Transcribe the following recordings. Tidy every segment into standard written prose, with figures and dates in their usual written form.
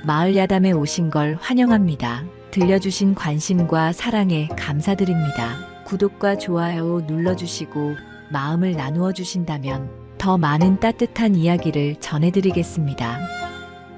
마을 야담에 오신 걸 환영합니다. 들려주신 관심과 사랑에 감사드립니다. 구독과 좋아요 눌러주시고 마음을 나누어 주신다면 더 많은 따뜻한 이야기를 전해드리겠습니다.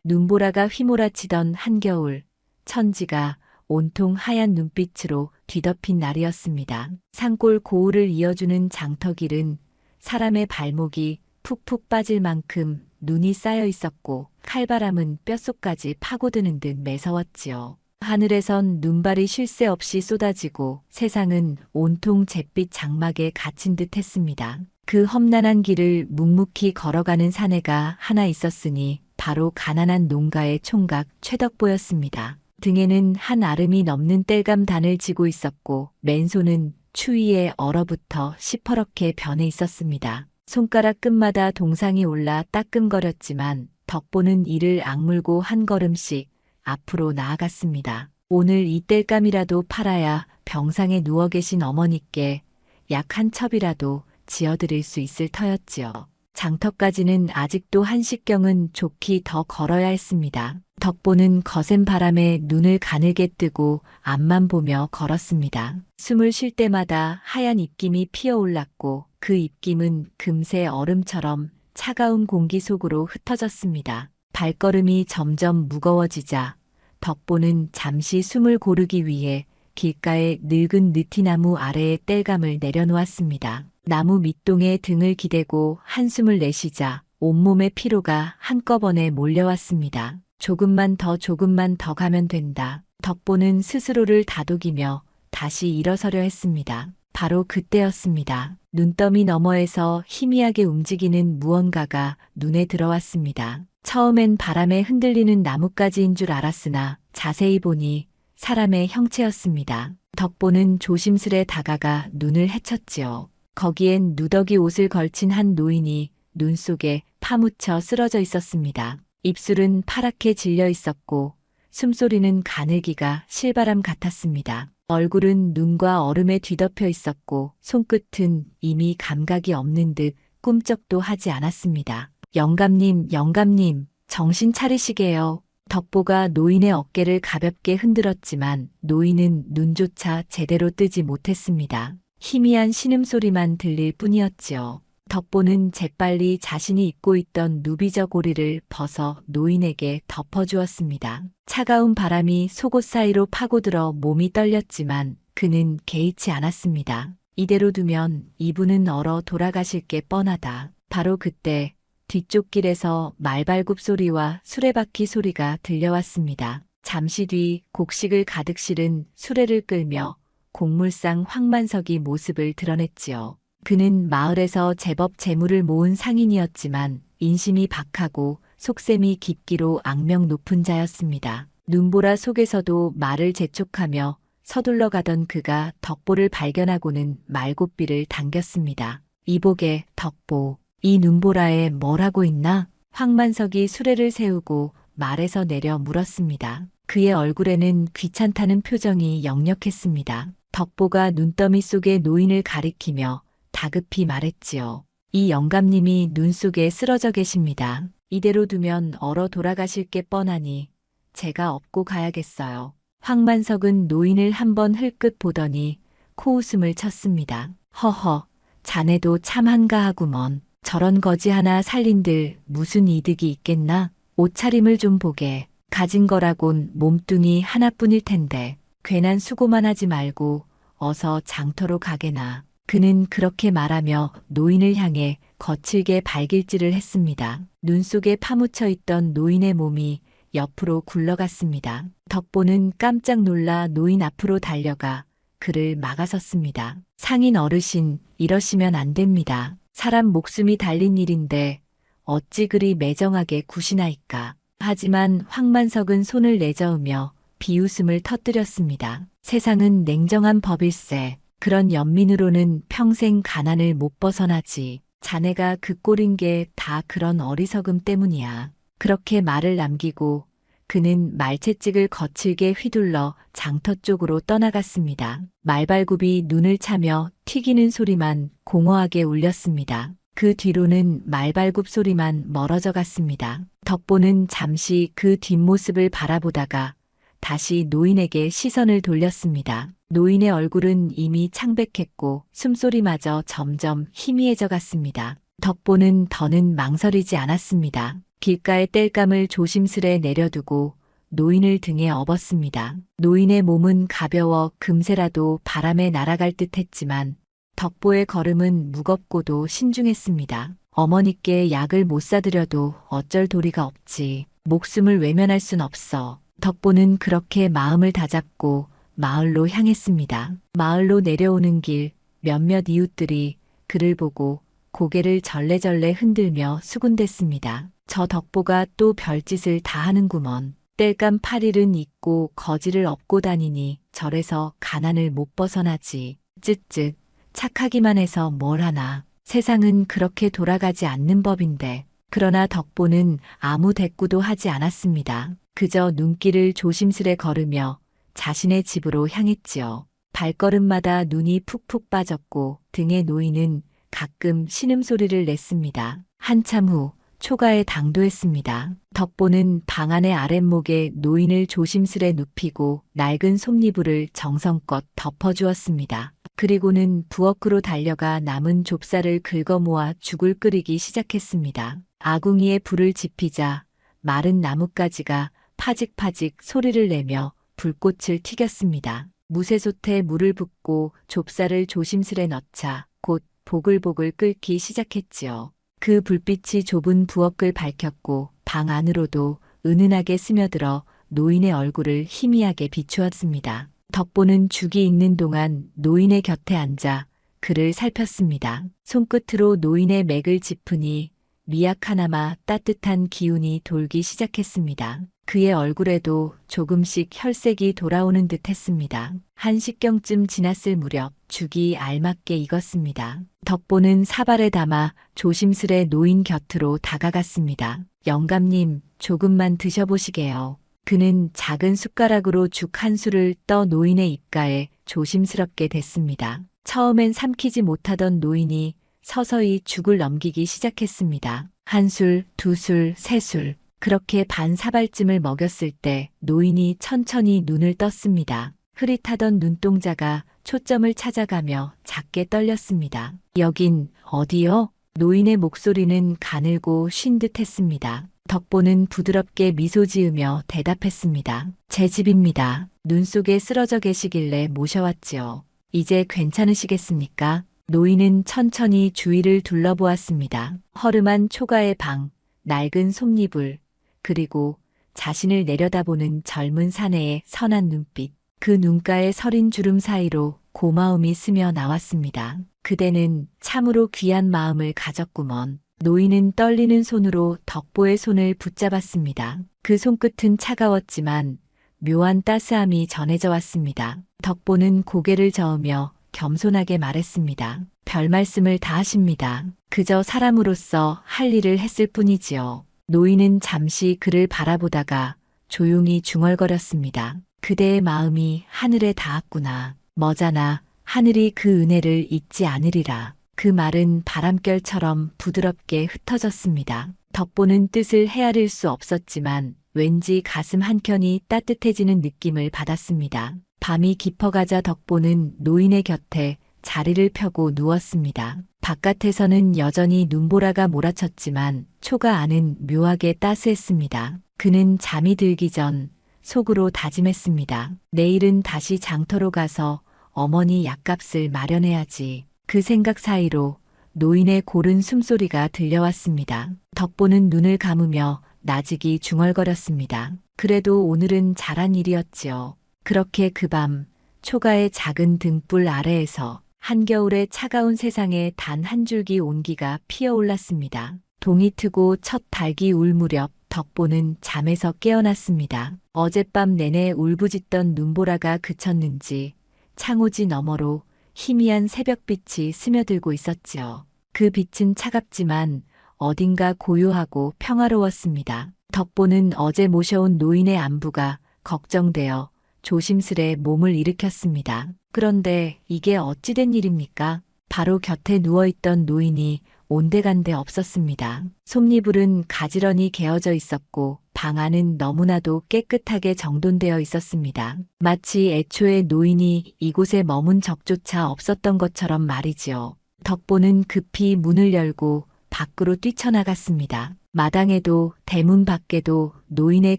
눈보라가 휘몰아치던 한겨울, 천지가 온통 하얀 눈빛으로 뒤덮인 날이었습니다. 산골 고을을 이어주는 장터길은 사람의 발목이 푹푹 빠질 만큼 눈이 쌓여 있었고 칼바람은 뼛속까지 파고드는 듯 매서웠지요. 하늘에선 눈발이 쉴 새 없이 쏟아지고 세상은 온통 잿빛 장막에 갇힌 듯 했습니다. 그 험난한 길을 묵묵히 걸어가는 사내가 하나 있었으니 바로 가난한 농가의 총각 최덕보였습니다. 등에는 한 아름이 넘는 땔감단을 지고 있었고 맨손은 추위에 얼어붙어 시퍼렇게 변해 있었습니다. 손가락 끝마다 동상이 올라 따끔거렸지만 덕보는 이를 악물고 한 걸음씩 앞으로 나아갔습니다. 오늘 이 땔감이라도 팔아야 병상에 누워 계신 어머니께 약 한 첩이라도 지어드릴 수 있을 터였지요. 장터까지는 아직도 한식경은 좋게 더 걸어야 했습니다. 덕보는 거센 바람에 눈을 가늘게 뜨고 앞만 보며 걸었습니다. 숨을 쉴 때마다 하얀 입김이 피어올랐고 그 입김은 금세 얼음처럼 차가운 공기 속으로 흩어졌습니다. 발걸음이 점점 무거워지자 덕보는 잠시 숨을 고르기 위해 길가의 늙은 느티나무 아래에 땔감을 내려놓았습니다. 나무 밑동에 등을 기대고 한숨을 내쉬자 온몸의 피로가 한꺼번에 몰려왔습니다. 조금만 더 가면 된다. 덕보는 스스로를 다독이며 다시 일어서려 했습니다. 바로 그때였습니다. 눈더미 너머에서 희미하게 움직이는 무언가가 눈에 들어왔습니다. 처음엔 바람에 흔들리는 나뭇가지인 줄 알았으나 자세히 보니 사람의 형체였습니다. 덕보는 조심스레 다가가 눈을 헤쳤지요. 거기엔 누더기 옷을 걸친 한 노인이 눈 속에 파묻혀 쓰러져 있었습니다. 입술은 파랗게 질려 있었고 숨소리는 가늘기가 실바람 같았습니다. 얼굴은 눈과 얼음에 뒤덮여 있었고 손끝은 이미 감각이 없는 듯 꿈쩍도 하지 않았습니다. 영감님, 정신 차리시게요. 덕보가 노인의 어깨를 가볍게 흔들었지만 노인은 눈조차 제대로 뜨지 못했습니다. 희미한 신음소리만 들릴 뿐이었지요. 덕보는 재빨리 자신이 입고 있던 누비저 고리를 벗어 노인에게 덮어주었습니다. 차가운 바람이 속옷 사이로 파고들어 몸이 떨렸지만 그는 개의치 않았습니다. 이대로 두면 이분은 얼어 돌아가실 게 뻔하다. 바로 그때 뒤쪽 길에서 말발굽 소리와 수레바퀴 소리가 들려왔습니다. 잠시 뒤 곡식을 가득 실은 수레를 끌며 곡물상 황만석이 모습을 드러냈지요. 그는 마을에서 제법 재물을 모은 상인이었지만 인심이 박하고 속셈이 깊기로 악명 높은 자였습니다. 눈보라 속에서도 말을 재촉하며 서둘러 가던 그가 덕보를 발견하고는 말고삐를 당겼습니다. 이보게 덕보, 이 눈보라에 뭘 하고 있나? 황만석이 수레를 세우고 말에서 내려 물었습니다. 그의 얼굴에는 귀찮다는 표정이 역력했습니다. 덕보가 눈더미 속의 노인을 가리키며 다급히 말했지요. 이 영감님이 눈 속에 쓰러져 계십니다. 이대로 두면 얼어 돌아가실 게 뻔하니 제가 업고 가야겠어요. 황만석은 노인을 한번 흘끗 보더니 코웃음을 쳤습니다. 허허, 자네도 참 한가하구먼. 저런 거지 하나 살린들 무슨 이득이 있겠나? 옷차림을 좀 보게. 가진 거라곤 몸뚱이 하나뿐일 텐데 괜한 수고만 하지 말고 어서 장터로 가게나. 그는 그렇게 말하며 노인을 향해 거칠게 발길질을 했습니다. 눈 속에 파묻혀 있던 노인의 몸이 옆으로 굴러갔습니다. 덕보는 깜짝 놀라 노인 앞으로 달려가 그를 막아섰습니다. 상인 어르신, 이러시면 안 됩니다. 사람 목숨이 달린 일인데 어찌 그리 매정하게 구시나이까. 하지만 황만석은 손을 내저으며 비웃음을 터뜨렸습니다. 세상은 냉정한 법일세. 그런 연민으로는 평생 가난을 못 벗어나지. 자네가 그 꼴인 게 다 그런 어리석음 때문이야. 그렇게 말을 남기고 그는 말채찍을 거칠게 휘둘러 장터 쪽으로 떠나갔습니다. 말발굽이 눈을 차며 튀기는 소리만 공허하게 울렸습니다. 그 뒤로는 말발굽 소리만 멀어져 갔습니다. 덕보는 잠시 그 뒷모습을 바라보다가 다시 노인에게 시선을 돌렸습니다. 노인의 얼굴은 이미 창백했고 숨소리마저 점점 희미해져 갔습니다. 덕보는 더는 망설이지 않았습니다. 길가의 땔감을 조심스레 내려두고 노인을 등에 업었습니다. 노인의 몸은 가벼워 금세라도 바람에 날아갈 듯 했지만 덕보의 걸음은 무겁고도 신중했습니다. 어머니께 약을 못 사드려도 어쩔 도리가 없지. 목숨을 외면할 순 없어. 덕보는 그렇게 마음을 다잡고 마을로 향했습니다. 마을로 내려오는 길 몇몇 이웃들이 그를 보고 고개를 절레절레 흔들며 수군댔습니다. 저 덕보가 또 별짓을 다 하는구먼. 땔감 8일은 잊고 거지를 업고 다니니 절에서 가난을 못 벗어나지. 쯧쯧. 착하기만 해서 뭘 하나. 세상은 그렇게 돌아가지 않는 법인데. 그러나 덕보는 아무 대꾸도 하지 않았습니다. 그저 눈길을 조심스레 걸으며 자신의 집으로 향했지요. 발걸음마다 눈이 푹푹 빠졌고 등에 노인은 가끔 신음소리를 냈습니다. 한참 후 초가에 당도했습니다. 덕보는 방 안의 아랫목에 노인을 조심스레 눕히고 낡은 솜니불을 정성껏 덮어주었습니다. 그리고는 부엌으로 달려가 남은 좁쌀을 긁어 모아 죽을 끓이기 시작했습니다. 아궁이에 불을 지피자 마른 나뭇가지가 파직파직 소리를 내며 불꽃을 튀겼습니다. 무쇠솥에 물을 붓고 좁쌀을 조심스레 넣자 곧 보글보글 끓기 시작했지요. 그 불빛이 좁은 부엌을 밝혔고 방 안으로도 은은하게 스며들어 노인의 얼굴을 희미하게 비추었습니다. 덕보는 죽이 익는 동안 노인의 곁에 앉아 그를 살폈습니다. 손끝으로 노인의 맥을 짚으니 미약하나마 따뜻한 기운이 돌기 시작했습니다. 그의 얼굴에도 조금씩 혈색이 돌아오는 듯 했습니다. 1시경쯤 지났을 무렵 죽이 알맞게 익었습니다. 덕보는 사발에 담아 조심스레 노인 곁으로 다가갔습니다. 영감님, 조금만 드셔보시게요. 그는 작은 숟가락으로 죽 한 술을 떠 노인의 입가에 조심스럽게 댔습니다. 처음엔 삼키지 못하던 노인이 서서히 죽을 넘기기 시작했습니다. 한 술, 두 술, 세 술. 그렇게 반 사발쯤을 먹였을 때 노인이 천천히 눈을 떴습니다. 흐릿하던 눈동자가 초점을 찾아가며 작게 떨렸습니다. 여긴 어디요? 노인의 목소리는 가늘고 쉰 듯 했습니다. 덕보는 부드럽게 미소 지으며 대답했습니다. 제 집입니다. 눈 속에 쓰러져 계시길래 모셔왔지요. 이제 괜찮으시겠습니까? 노인은 천천히 주위를 둘러보았습니다. 허름한 초가의 방, 낡은 솜니불, 그리고 자신을 내려다보는 젊은 사내의 선한 눈빛. 그 눈가의 서린 주름 사이로 고마움이 스며 나왔습니다. 그대는 참으로 귀한 마음을 가졌구먼. 노인은 떨리는 손으로 덕보의 손을 붙잡았습니다. 그 손끝은 차가웠지만 묘한 따스함이 전해져 왔습니다. 덕보는 고개를 저으며 겸손하게 말했습니다. 별 말씀을 다 하십니다. 그저 사람으로서 할 일을 했을 뿐이지요. 노인은 잠시 그를 바라보다가 조용히 중얼거렸습니다. 그대의 마음이 하늘에 닿았구나. 머자나 하늘이 그 은혜를 잊지 않으리라. 그 말은 바람결처럼 부드럽게 흩어졌습니다. 덕보는 뜻을 헤아릴 수 없었지만 왠지 가슴 한켠이 따뜻해지는 느낌을 받았습니다. 밤이 깊어가자 덕보는 노인의 곁에 자리를 펴고 누웠습니다. 바깥에서는 여전히 눈보라가 몰아쳤지만 초가 안은 묘하게 따스했습니다. 그는 잠이 들기 전 속으로 다짐했습니다. 내일은 다시 장터로 가서 어머니 약값을 마련해야지. 그 생각 사이로 노인의 고른 숨소리가 들려왔습니다. 덕보는 눈을 감으며 나직이 중얼거렸습니다. 그래도 오늘은 잘한 일이었지요. 그렇게 그 밤 초가의 작은 등불 아래에서 한겨울의 차가운 세상에 단 한 줄기 온기가 피어올랐습니다. 동이 트고 첫 닭이 울 무렵 덕보는 잠에서 깨어났습니다. 어젯밤 내내 울부짖던 눈보라가 그쳤는지 창호지 너머로 희미한 새벽빛이 스며들고 있었지요. 그 빛은 차갑지만 어딘가 고요하고 평화로웠습니다. 덕보는 어제 모셔온 노인의 안부가 걱정되어 조심스레 몸을 일으켰습니다. 그런데 이게 어찌된 일입니까? 바로 곁에 누워있던 노인이 온데간데 없었습니다. 솜니불은 가지런히 개어져 있었고 방 안은 너무나도 깨끗하게 정돈되어 있었습니다. 마치 애초에 노인이 이곳에 머문 적조차 없었던 것처럼 말이지요. 덕보는 급히 문을 열고 밖으로 뛰쳐나갔습니다. 마당에도 대문 밖에도 노인의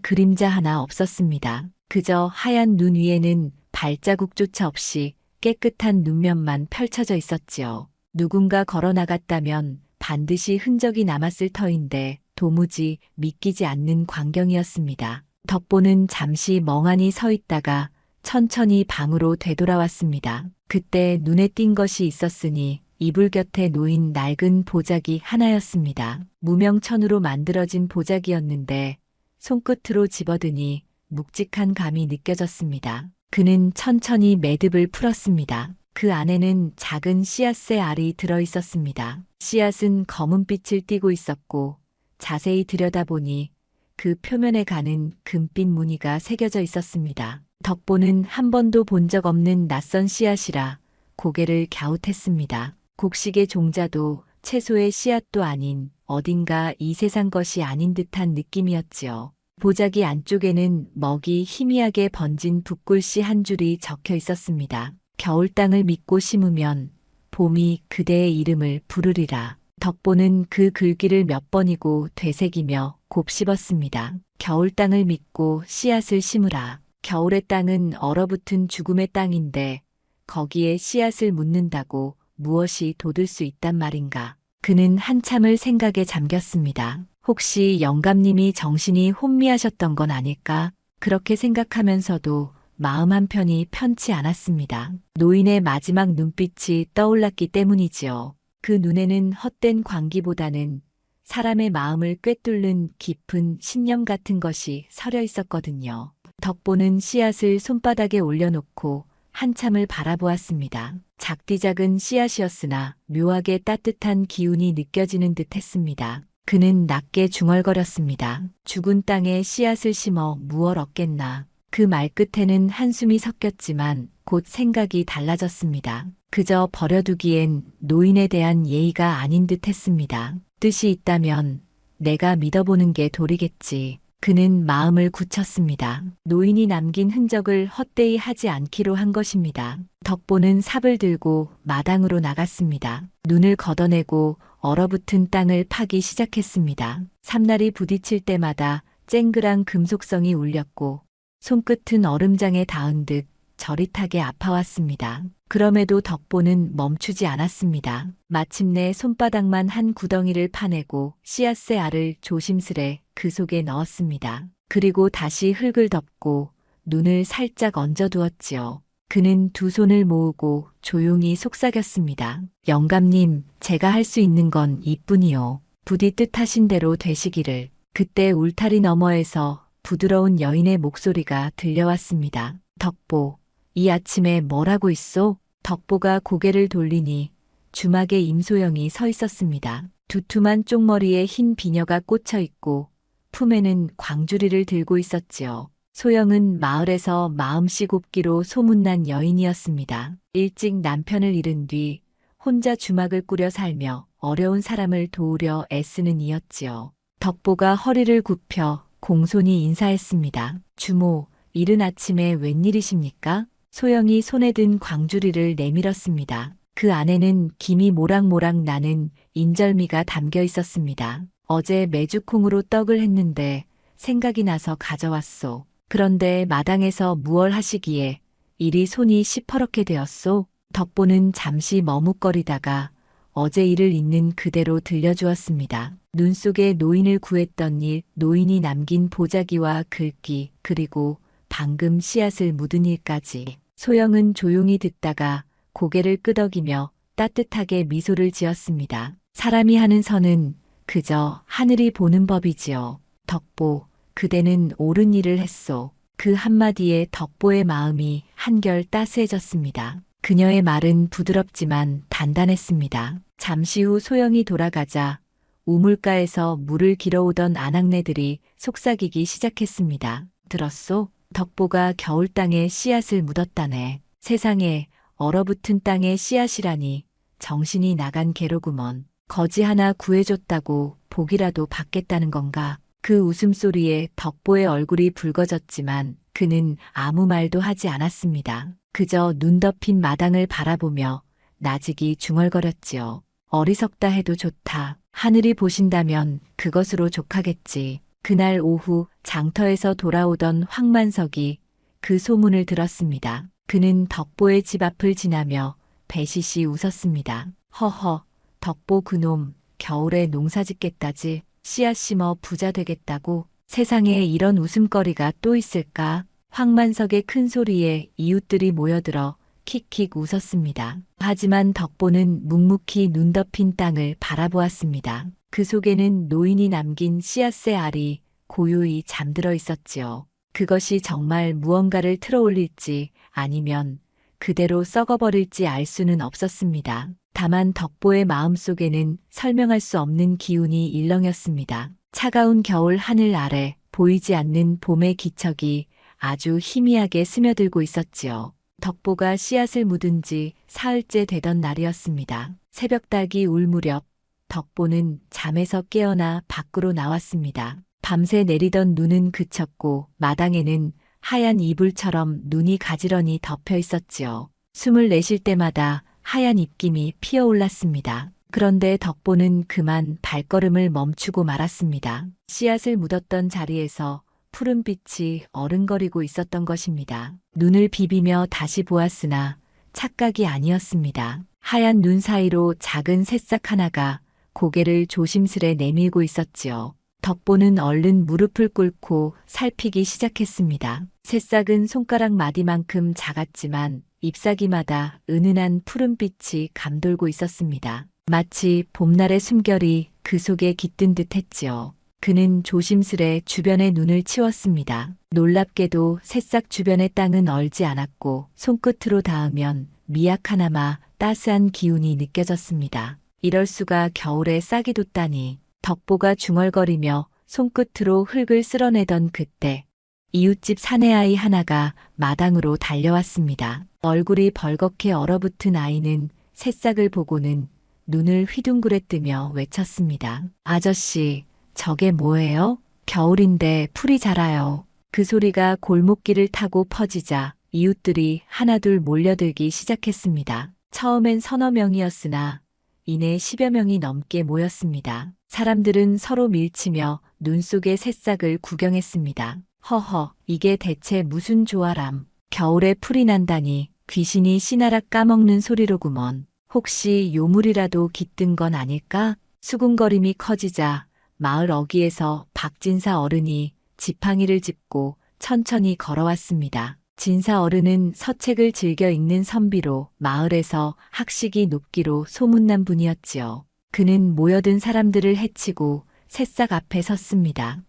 그림자 하나 없었습니다. 그저 하얀 눈 위에는 발자국조차 없이 깨끗한 눈면만 펼쳐져 있었지요. 누군가 걸어 나갔다면 반드시 흔적이 남았을 터인데 도무지 믿기지 않는 광경이었습니다. 덕보는 잠시 멍하니 서 있다가 천천히 방으로 되돌아왔습니다. 그때 눈에 띈 것이 있었으니 이불 곁에 놓인 낡은 보자기 하나였습니다. 무명천으로 만들어진 보자기였는데 손끝으로 집어드니 묵직한 감이 느껴졌습니다. 그는 천천히 매듭을 풀었습니다. 그 안에는 작은 씨앗의 알이 들어 있었습니다. 씨앗은 검은빛을 띠고 있었고 자세히 들여다보니 그 표면에 가는 금빛 무늬가 새겨져 있었습니다. 덕보는 한 번도 본 적 없는 낯선 씨앗이라 고개를 갸웃했습니다. 곡식의 종자도 채소의 씨앗도 아닌 어딘가 이 세상 것이 아닌 듯한 느낌이었지요. 보자기 안쪽에는 먹이 희미하게 번진 붓글씨 한 줄이 적혀 있었습니다. 겨울 땅을 믿고 심으면 봄이 그대의 이름을 부르리라. 덕보는 그 글귀를 몇 번이고 되새기며 곱씹었습니다. 겨울 땅을 믿고 씨앗을 심으라. 겨울의 땅은 얼어붙은 죽음의 땅인데 거기에 씨앗을 묻는다고 무엇이 돋을 수 있단 말인가. 그는 한참을 생각에 잠겼습니다. 혹시 영감님이 정신이 혼미하셨던 건 아닐까? 그렇게 생각하면서도 마음 한편이 편치 않았습니다. 노인의 마지막 눈빛이 떠올랐기 때문이지요. 그 눈에는 헛된 광기보다는 사람의 마음을 꿰뚫는 깊은 신념 같은 것이 서려 있었거든요. 덕보는 씨앗을 손바닥에 올려놓고 한참을 바라보았습니다. 작디작은 씨앗이었으나 묘하게 따뜻한 기운이 느껴지는 듯 했습니다. 그는 낮게 중얼거렸습니다. 죽은 땅에 씨앗을 심어 무얼 얻겠나. 그 말끝에는 한숨이 섞였지만 곧 생각이 달라졌습니다. 그저 버려두기엔 노인에 대한 예의가 아닌 듯 했습니다. 뜻이 있다면 내가 믿어보는 게 도리겠지. 그는 마음을 굳혔습니다. 노인이 남긴 흔적을 헛되이 하지 않기로 한 것입니다. 덕보는 삽을 들고 마당으로 나갔습니다. 눈을 걷어내고 얼어붙은 땅을 파기 시작했습니다. 삼날이 부딪힐 때마다 쨍그랑 금속성이 울렸고 손끝은 얼음장에 닿은 듯 저릿하게 아파왔습니다. 그럼에도 덕보는 멈추지 않았습니다. 마침내 손바닥만 한 구덩이를 파내고 씨앗의 알을 조심스레 그 속에 넣었습니다. 그리고 다시 흙을 덮고 눈을 살짝 얹어두었지요. 그는 두 손을 모으고 조용히 속삭였습니다. 영감님, 제가 할 수 있는 건 이뿐이요. 부디 뜻하신 대로 되시기를. 그때 울타리 너머에서 부드러운 여인의 목소리가 들려왔습니다. 덕보, 이 아침에 뭘 하고 있소? 덕보가 고개를 돌리니 주막에 임소영이 서 있었습니다. 두툼한 쪽머리에 흰 비녀가 꽂혀 있고 품에는 광주리를 들고 있었지요. 소영은 마을에서 마음씨 곱기로 소문난 여인이었습니다. 일찍 남편을 잃은 뒤 혼자 주막을 꾸려 살며 어려운 사람을 도우려 애쓰는 이였지요. 덕보가 허리를 굽혀 공손히 인사했습니다. 주모, 이른 아침에 웬일이십니까? 소영이 손에 든 광주리를 내밀었습니다. 그 안에는 김이 모락모락 나는 인절미가 담겨 있었습니다. 어제 메주콩으로 떡을 했는데 생각이 나서 가져왔소. 그런데 마당에서 무얼 하시기에 이리 손이 시퍼렇게 되었소? 덕보는 잠시 머뭇거리다가 어제 일을 있는 그대로 들려주었습니다. 눈 속에 노인을 구했던 일, 노인이 남긴 보자기와 글귀, 그리고 방금 씨앗을 묻은 일까지. 소영은 조용히 듣다가 고개를 끄덕이며 따뜻하게 미소를 지었습니다. 사람이 하는 선은 그저 하늘이 보는 법이지요. 덕보, 그대는 옳은 일을 했소. 그 한마디에 덕보의 마음이 한결 따스해졌습니다. 그녀의 말은 부드럽지만 단단했습니다. 잠시 후 소영이 돌아가자 우물가에서 물을 길어오던 아낙네들이 속삭이기 시작했습니다. 들었소? 덕보가 겨울 땅에 씨앗을 묻었다네. 세상에 얼어붙은 땅에 씨앗이라니 정신이 나간 개로구먼. 거지 하나 구해줬다고 복이라도 받겠다는 건가? 그 웃음소리에 덕보의 얼굴이 붉어졌지만 그는 아무 말도 하지 않았습니다. 그저 눈 덮인 마당을 바라보며 나직이 중얼거렸지요. 어리석다 해도 좋다. 하늘이 보신다면 그것으로 족하겠지. 그날 오후 장터에서 돌아오던 황만석이 그 소문을 들었습니다. 그는 덕보의 집 앞을 지나며 배시시 웃었습니다. 허허, 덕보 그놈 겨울에 농사 짓겠다지. 씨앗 심어 부자 되겠다고. 세상에 이런 웃음거리가 또 있을까? 황만석의 큰 소리에 이웃들이 모여들어 킥킥 웃었습니다. 하지만 덕보는 묵묵히 눈 덮인 땅을 바라보았습니다. 그 속에는 노인이 남긴 씨앗의 알이 고요히 잠들어 있었지요. 그것이 정말 무언가를 틀어올릴지 아니면 그대로 썩어버릴지 알 수는 없었습니다. 다만 덕보의 마음속에는 설명할 수 없는 기운이 일렁였습니다. 차가운 겨울 하늘 아래 보이지 않는 봄의 기척이 아주 희미하게 스며들고 있었지요. 덕보가 씨앗을 묻은 지 사흘째 되던 날이었습니다. 새벽닭이 울 무렵 덕보는 잠에서 깨어나 밖으로 나왔습니다. 밤새 내리던 눈은 그쳤고 마당에는 하얀 이불처럼 눈이 가지런히 덮여 있었지요. 숨을 내쉴 때마다 하얀 입김이 피어올랐습니다. 그런데 덕보는 그만 발걸음을 멈추고 말았습니다. 씨앗을 묻었던 자리에서 푸른 빛이 어른거리고 있었던 것입니다. 눈을 비비며 다시 보았으나 착각이 아니었습니다. 하얀 눈 사이로 작은 새싹 하나가 고개를 조심스레 내밀고 있었지요. 덕보는 얼른 무릎을 꿇고 살피기 시작했습니다. 새싹은 손가락 마디만큼 작았지만 잎사귀마다 은은한 푸른빛이 감돌고 있었습니다. 마치 봄날의 숨결이 그 속에 깃든 듯 했지요. 그는 조심스레 주변의 눈을 치웠습니다. 놀랍게도 새싹 주변의 땅은 얼지 않았고 손끝으로 닿으면 미약하나마 따스한 기운이 느껴졌습니다. 이럴 수가 겨울에 싹이 돋다니. 덕보가 중얼거리며 손끝으로 흙을 쓸어내던 그때 이웃집 사내아이 하나가 마당으로 달려왔습니다. 얼굴이 벌겋게 얼어붙은 아이는 새싹을 보고는 눈을 휘둥그레 뜨며 외쳤습니다. 아저씨, 저게 뭐예요? 겨울인데 풀이 자라요. 그 소리가 골목길을 타고 퍼지자 이웃들이 하나둘 몰려들기 시작했습니다. 처음엔 서너 명이었으나 이내 10여 명이 넘게 모였습니다. 사람들은 서로 밀치며 눈 속의 새싹을 구경했습니다. 허허, 이게 대체 무슨 조아람. 겨울에 풀이 난다니 귀신이 씨나락 까먹는 소리로구먼. 혹시 요물이라도 깃든 건 아닐까? 수군거림이 커지자 마을 어귀에서 박진사 어른이 지팡이를 짚고 천천히 걸어왔습니다. 진사 어른은 서책을 즐겨 읽는 선비로 마을에서 학식이 높기로 소문난 분이었지요. 그는 모여든 사람들을 해치고 새싹 앞에 섰습니다.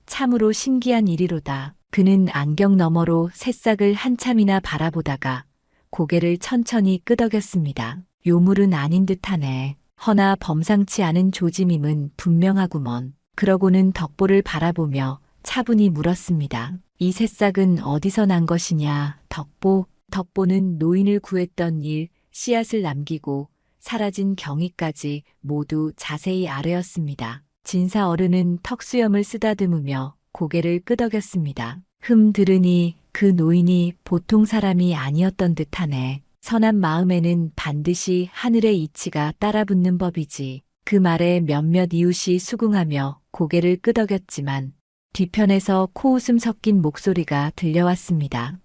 참으로 신기한 일이로다. 그는 안경 너머로 새싹을 한참이나 바라보다가 고개를 천천히 끄덕였습니다. 요물은 아닌 듯하네. 허나 범상치 않은 조짐임은 분명하구먼. 그러고는 덕보를 바라보며 차분히 물었습니다. 이 새싹은 어디서 난 것이냐, 덕보. 덕보는 노인을 구했던 일, 씨앗을 남기고 사라진 경위까지 모두 자세히 아뢰었습니다. 진사 어른은 턱수염을 쓰다듬으며 고개를 끄덕였습니다. 들으니 그 노인이 보통 사람이 아니었던 듯하네. 선한 마음에는 반드시 하늘의 이치가 따라붙는 법이지. 그 말에 몇몇 이웃이 수긍하며 고개를 끄덕였지만 뒤편에서 코웃음 섞인 목소리가 들려왔습니다.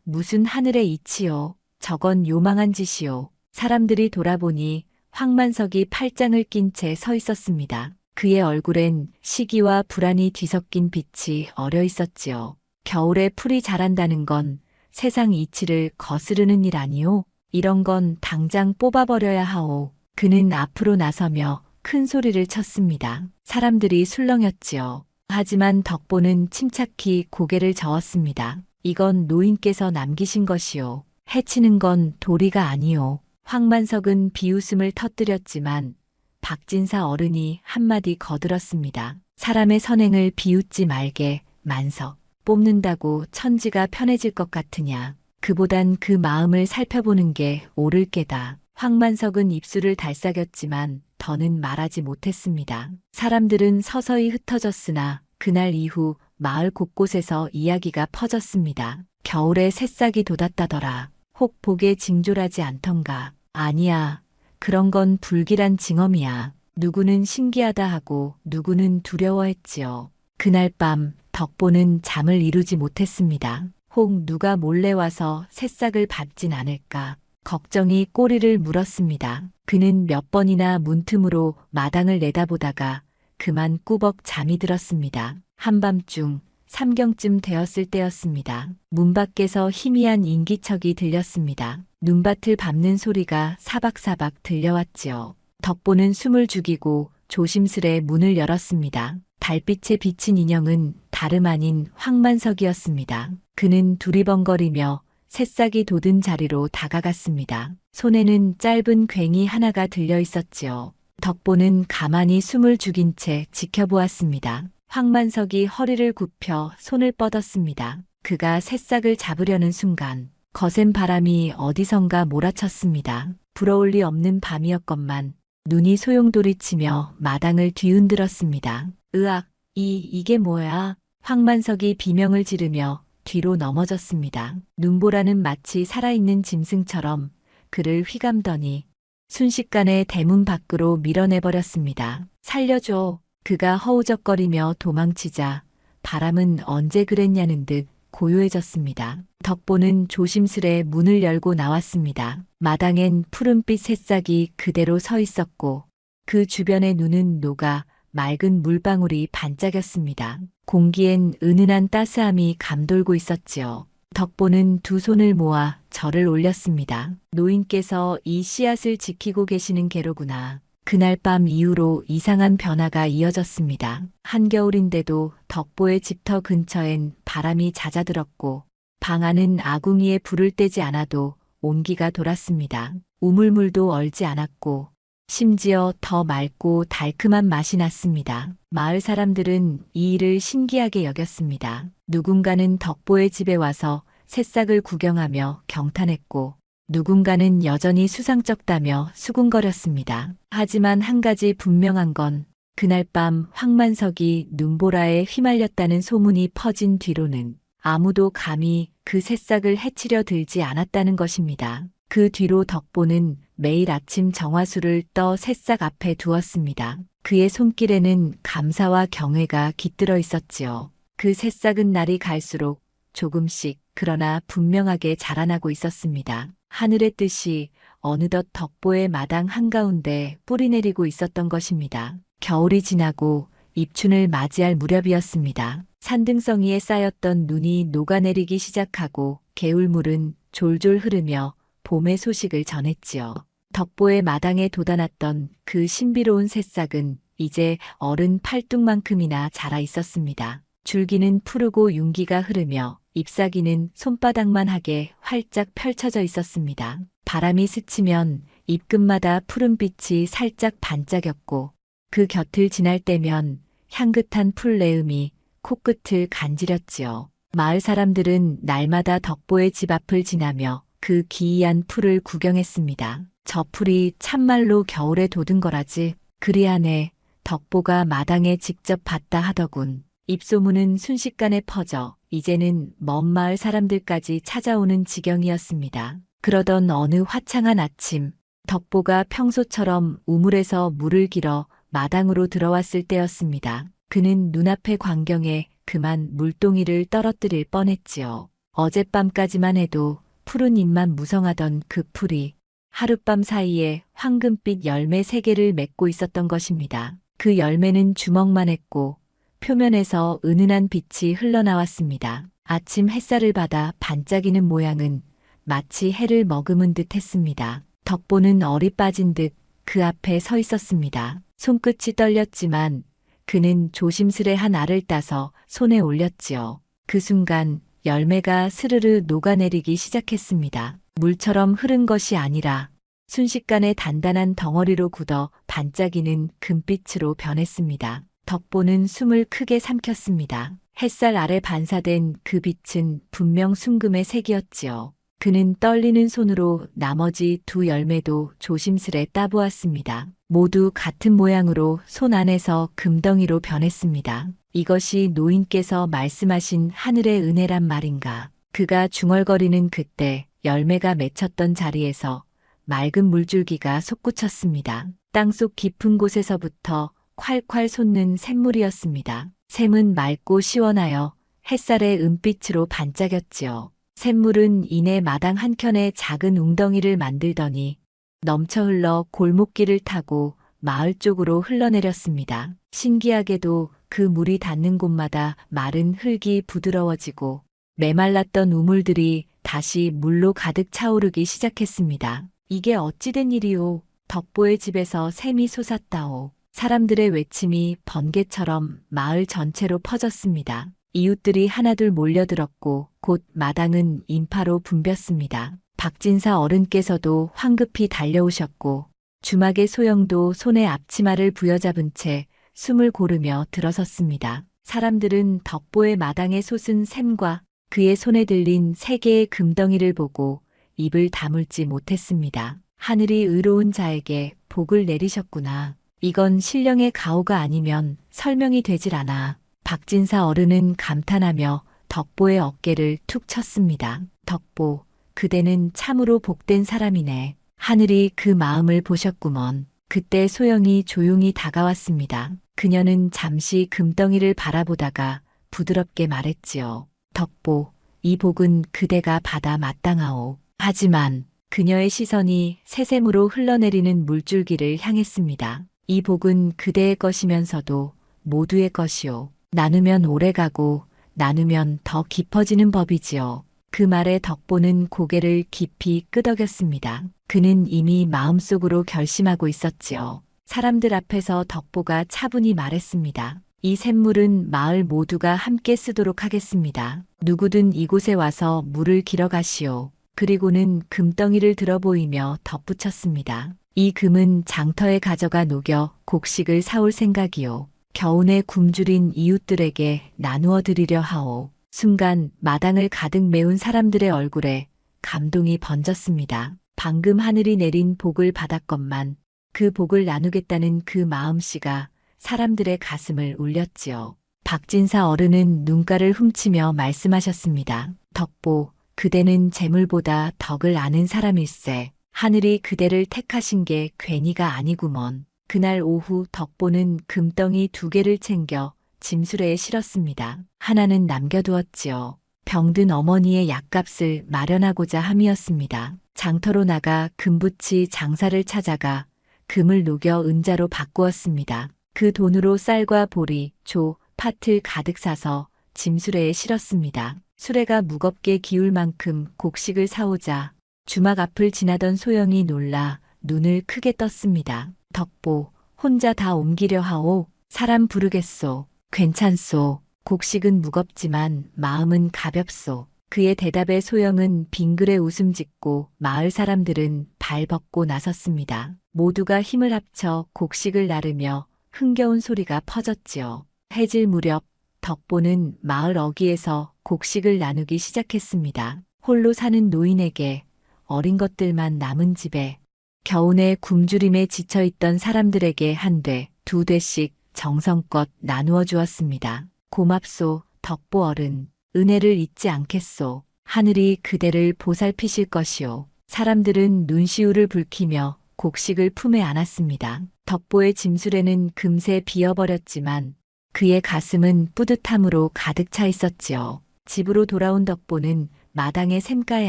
무슨 하늘의 이치요. 저건 요망한 짓이요. 사람들이 돌아보니 황만석이 팔짱을 낀 채 서 있었습니다. 그의 얼굴엔 시기와 불안이 뒤섞인 빛이 어려 있었지요. 겨울에 풀이 자란다는 건 세상 이치를 거스르는 일 아니오? 이런 건 당장 뽑아버려야 하오. 그는 앞으로 나서며 큰 소리를 쳤습니다. 사람들이 술렁였지요. 하지만 덕보는 침착히 고개를 저었습니다. 이건 노인께서 남기신 것이오. 해치는 건 도리가 아니오. 황만석은 비웃음을 터뜨렸지만 박진사 어른이 한마디 거들었습니다. 사람의 선행을 비웃지 말게, 만석. 뽑는다고 천지가 편해질 것 같으냐. 그보단 그 마음을 살펴보는 게 옳을 게다. 황만석은 입술을 달싹였지만 더는 말하지 못했습니다. 사람들은 서서히 흩어졌으나 그날 이후 마을 곳곳에서 이야기가 퍼졌습니다. 겨울에 새싹이 돋았다더라. 혹 복에 징조라지 않던가. 아니야. 그런 건 불길한 징험이야. 누구는 신기하다 하고 누구는 두려워했지요. 그날 밤 덕보는 잠을 이루지 못했습니다. 혹 누가 몰래 와서 새싹을 밟진 않을까. 걱정이 꼬리를 물었습니다. 그는 몇 번이나 문틈으로 마당을 내다보다가 그만 꾸벅 잠이 들었습니다. 한밤중 삼경쯤 되었을 때였습니다. 문 밖에서 희미한 인기척이 들렸습니다. 눈밭을 밟는 소리가 사박사박 들려왔지요. 덕보는 숨을 죽이고 조심스레 문을 열었습니다. 달빛에 비친 인형은 다름 아닌 황만석이었습니다. 그는 두리번거리며 새싹이 돋은 자리로 다가갔습니다. 손에는 짧은 괭이 하나가 들려 있었지요. 덕보는 가만히 숨을 죽인 채 지켜보았습니다. 황만석이 허리를 굽혀 손을 뻗었습니다. 그가 새싹을 잡으려는 순간 거센 바람이 어디선가 몰아쳤습니다. 부러울 리 없는 밤이었건만 눈이 소용돌이치며 마당을 뒤흔들었습니다. 으악, 이게 뭐야? 황만석이 비명을 지르며 뒤로 넘어졌습니다. 눈보라는 마치 살아있는 짐승처럼 그를 휘감더니 순식간에 대문 밖으로 밀어내버렸습니다. 살려줘. 그가 허우적거리며 도망치자 바람은 언제 그랬냐는 듯 고요해졌습니다. 덕보는 조심스레 문을 열고 나왔습니다. 마당엔 푸른빛 새싹이 그대로 서 있었고 그 주변의 눈은 녹아 맑은 물방울이 반짝였습니다. 공기엔 은은한 따스함이 감돌고 있었지요. 덕보는 두 손을 모아 절을 올렸습니다. 노인께서 이 씨앗을 지키고 계시는 게로구나. 그날 밤 이후로 이상한 변화가 이어졌습니다. 한겨울인데도 덕보의 집터 근처엔 바람이 잦아들었고 방 안은 아궁이에 불을 떼지 않아도 온기가 돌았습니다. 우물물도 얼지 않았고 심지어 더 맑고 달큼한 맛이 났습니다. 마을 사람들은 이 일을 신기하게 여겼습니다. 누군가는 덕보의 집에 와서 새싹을 구경하며 경탄했고 누군가는 여전히 수상쩍다며 수군거렸습니다. 하지만 한 가지 분명한 건 그날 밤 황만석이 눈보라에 휘말렸다는 소문이 퍼진 뒤로는 아무도 감히 그 새싹을 해치려 들지 않았다는 것입니다. 그 뒤로 덕보는 매일 아침 정화수를 떠 새싹 앞에 두었습니다. 그의 손길에는 감사와 경외가 깃들어 있었지요. 그 새싹은 날이 갈수록 조금씩 그러나 분명하게 자라나고 있었습니다. 하늘의 뜻이 어느덧 덕보의 마당 한가운데 뿌리내리고 있었던 것입니다. 겨울이 지나고 입춘을 맞이할 무렵이었습니다. 산등성이에 쌓였던 눈이 녹아내리기 시작하고 개울물은 졸졸 흐르며 봄의 소식을 전했지요. 덕보의 마당에 돋아났던 그 신비로운 새싹은 이제 어른 팔뚝만큼이나 자라 있었습니다. 줄기는 푸르고 윤기가 흐르며 잎사귀는 손바닥만 하게 활짝 펼쳐져 있었습니다. 바람이 스치면 잎끝마다 푸른빛이 살짝 반짝였고 그 곁을 지날 때면 향긋한 풀내음이 코끝을 간지렸지요. 마을 사람들은 날마다 덕보의 집 앞을 지나며 그 기이한 풀을 구경했습니다. 저 풀이 참말로 겨울에 돋은 거라지. 그리하네. 덕보가 마당에 직접 봤다 하더군. 입소문은 순식간에 퍼져 이제는 먼 마을 사람들까지 찾아오는 지경이었습니다. 그러던 어느 화창한 아침, 덕보가 평소처럼 우물에서 물을 길어 마당으로 들어왔을 때였습니다. 그는 눈앞의 광경에 그만 물동이를 떨어뜨릴 뻔했지요. 어젯밤까지만 해도 푸른 잎만 무성하던 그 풀이 하룻밤 사이에 황금빛 열매 3개를 맺고 있었던 것입니다. 그 열매는 주먹만 했고 표면에서 은은한 빛이 흘러나왔습니다. 아침 햇살을 받아 반짝이는 모양은 마치 해를 머금은 듯 했습니다. 덕보는 얼이 빠진 듯 그 앞에 서 있었습니다. 손끝이 떨렸지만 그는 조심스레 한 알을 따서 손에 올렸지요. 그 순간 열매가 스르르 녹아내리기 시작했습니다. 물처럼 흐른 것이 아니라 순식간에 단단한 덩어리로 굳어 반짝이는 금빛으로 변했습니다. 덕보는 숨을 크게 삼켰습니다. 햇살 아래 반사된 그 빛은 분명 순금의 색이었지요. 그는 떨리는 손으로 나머지 두 열매도 조심스레 따보았습니다. 모두 같은 모양으로 손 안에서 금덩이로 변했습니다. 이것이 노인께서 말씀하신 하늘의 은혜란 말인가. 그가 중얼거리는 그때 열매가 맺혔던 자리에서 맑은 물줄기가 솟구쳤습니다. 땅속 깊은 곳에서부터 콸콸 솟는 샘물이었습니다. 샘은 맑고 시원하여 햇살의 은빛으로 반짝였지요. 샘물은 이내 마당 한켠에 작은 웅덩이를 만들더니 넘쳐 흘러 골목길을 타고 마을 쪽으로 흘러내렸습니다. 신기하게도 그 물이 닿는 곳마다 마른 흙이 부드러워지고 메말랐던 우물들이 다시 물로 가득 차오르기 시작했습니다. 이게 어찌된 일이오? 덕보의 집에서 샘이 솟았다오. 사람들의 외침이 번개처럼 마을 전체로 퍼졌습니다. 이웃들이 하나둘 몰려들었고 곧 마당은 인파로 붐볐습니다. 박진사 어른께서도 황급히 달려오셨고 주막의 소영도 손에 앞치마를 부여잡은 채 숨을 고르며 들어섰습니다. 사람들은 덕보의 마당에 솟은 샘과 그의 손에 들린 세 개의 금덩이를 보고 입을 다물지 못했습니다. 하늘이 의로운 자에게 복을 내리셨구나. 이건 신령의 가호가 아니면 설명이 되질 않아. 박진사 어른은 감탄하며 덕보의 어깨를 툭 쳤습니다. 덕보, 그대는 참으로 복된 사람이네. 하늘이 그 마음을 보셨구먼. 그때 소영이 조용히 다가왔습니다. 그녀는 잠시 금덩이를 바라보다가 부드럽게 말했지요. 덕보, 이 복은 그대가 받아 마땅하오. 하지만 그녀의 시선이 새샘으로 흘러내리는 물줄기를 향했습니다. 이 복은 그대의 것이면서도 모두의 것이오. 나누면 오래가고 나누면 더 깊어지는 법이지요. 그 말에 덕보는 고개를 깊이 끄덕였습니다. 그는 이미 마음속으로 결심하고 있었지요. 사람들 앞에서 덕보가 차분히 말했습니다. 이 샘물은 마을 모두가 함께 쓰도록 하겠습니다. 누구든 이곳에 와서 물을 길어 가시오. 그리고는 금덩이를 들어 보이며 덧붙였습니다. 이 금은 장터에 가져가 녹여 곡식을 사올 생각이오. 겨우내 굶주린 이웃들에게 나누어 드리려 하오. 순간 마당을 가득 메운 사람들의 얼굴에 감동이 번졌습니다. 방금 하늘이 내린 복을 받았건만 그 복을 나누겠다는 그 마음씨가 사람들의 가슴을 울렸지요. 박진사 어른은 눈가를 훔치며 말씀하셨습니다. 덕보, 그대는 재물보다 덕을 아는 사람일세. 하늘이 그대를 택하신 게 괜히가 아니구먼. 그날 오후 덕보는 금덩이 2개를 챙겨 짐수레에 실었습니다. 하나는 남겨두었지요. 병든 어머니의 약값을 마련하고자 함이었습니다. 장터로 나가 금붙이 장사를 찾아가 금을 녹여 은자로 바꾸었습니다. 그 돈으로 쌀과 보리, 조, 팥을 가득 사서 짐수레에 실었습니다. 수레가 무겁게 기울 만큼 곡식을 사오자 주막 앞을 지나던 소영이 놀라 눈을 크게 떴습니다. 덕보, 혼자 다 옮기려 하오. 사람 부르겠소. 괜찮소. 곡식은 무겁지만 마음은 가볍소. 그의 대답에 소영은 빙그레 웃음 짓고 마을 사람들은 발 벗고 나섰습니다. 모두가 힘을 합쳐 곡식을 나르며 흥겨운 소리가 퍼졌지요. 해질 무렵 덕보는 마을 어귀에서 곡식을 나누기 시작했습니다. 홀로 사는 노인에게, 어린 것들만 남은 집에, 겨우내 굶주림에 지쳐있던 사람들에게 1대, 2대씩 정성껏 나누어 주었습니다. 고맙소, 덕보 어른. 은혜를 잊지 않겠소. 하늘이 그대를 보살피실 것이오. 사람들은 눈시울을 붉히며 곡식을 품에 안았습니다. 덕보의 짐수레는 금세 비어버렸지만 그의 가슴은 뿌듯함으로 가득 차 있었지요. 집으로 돌아온 덕보는 마당의 샘가에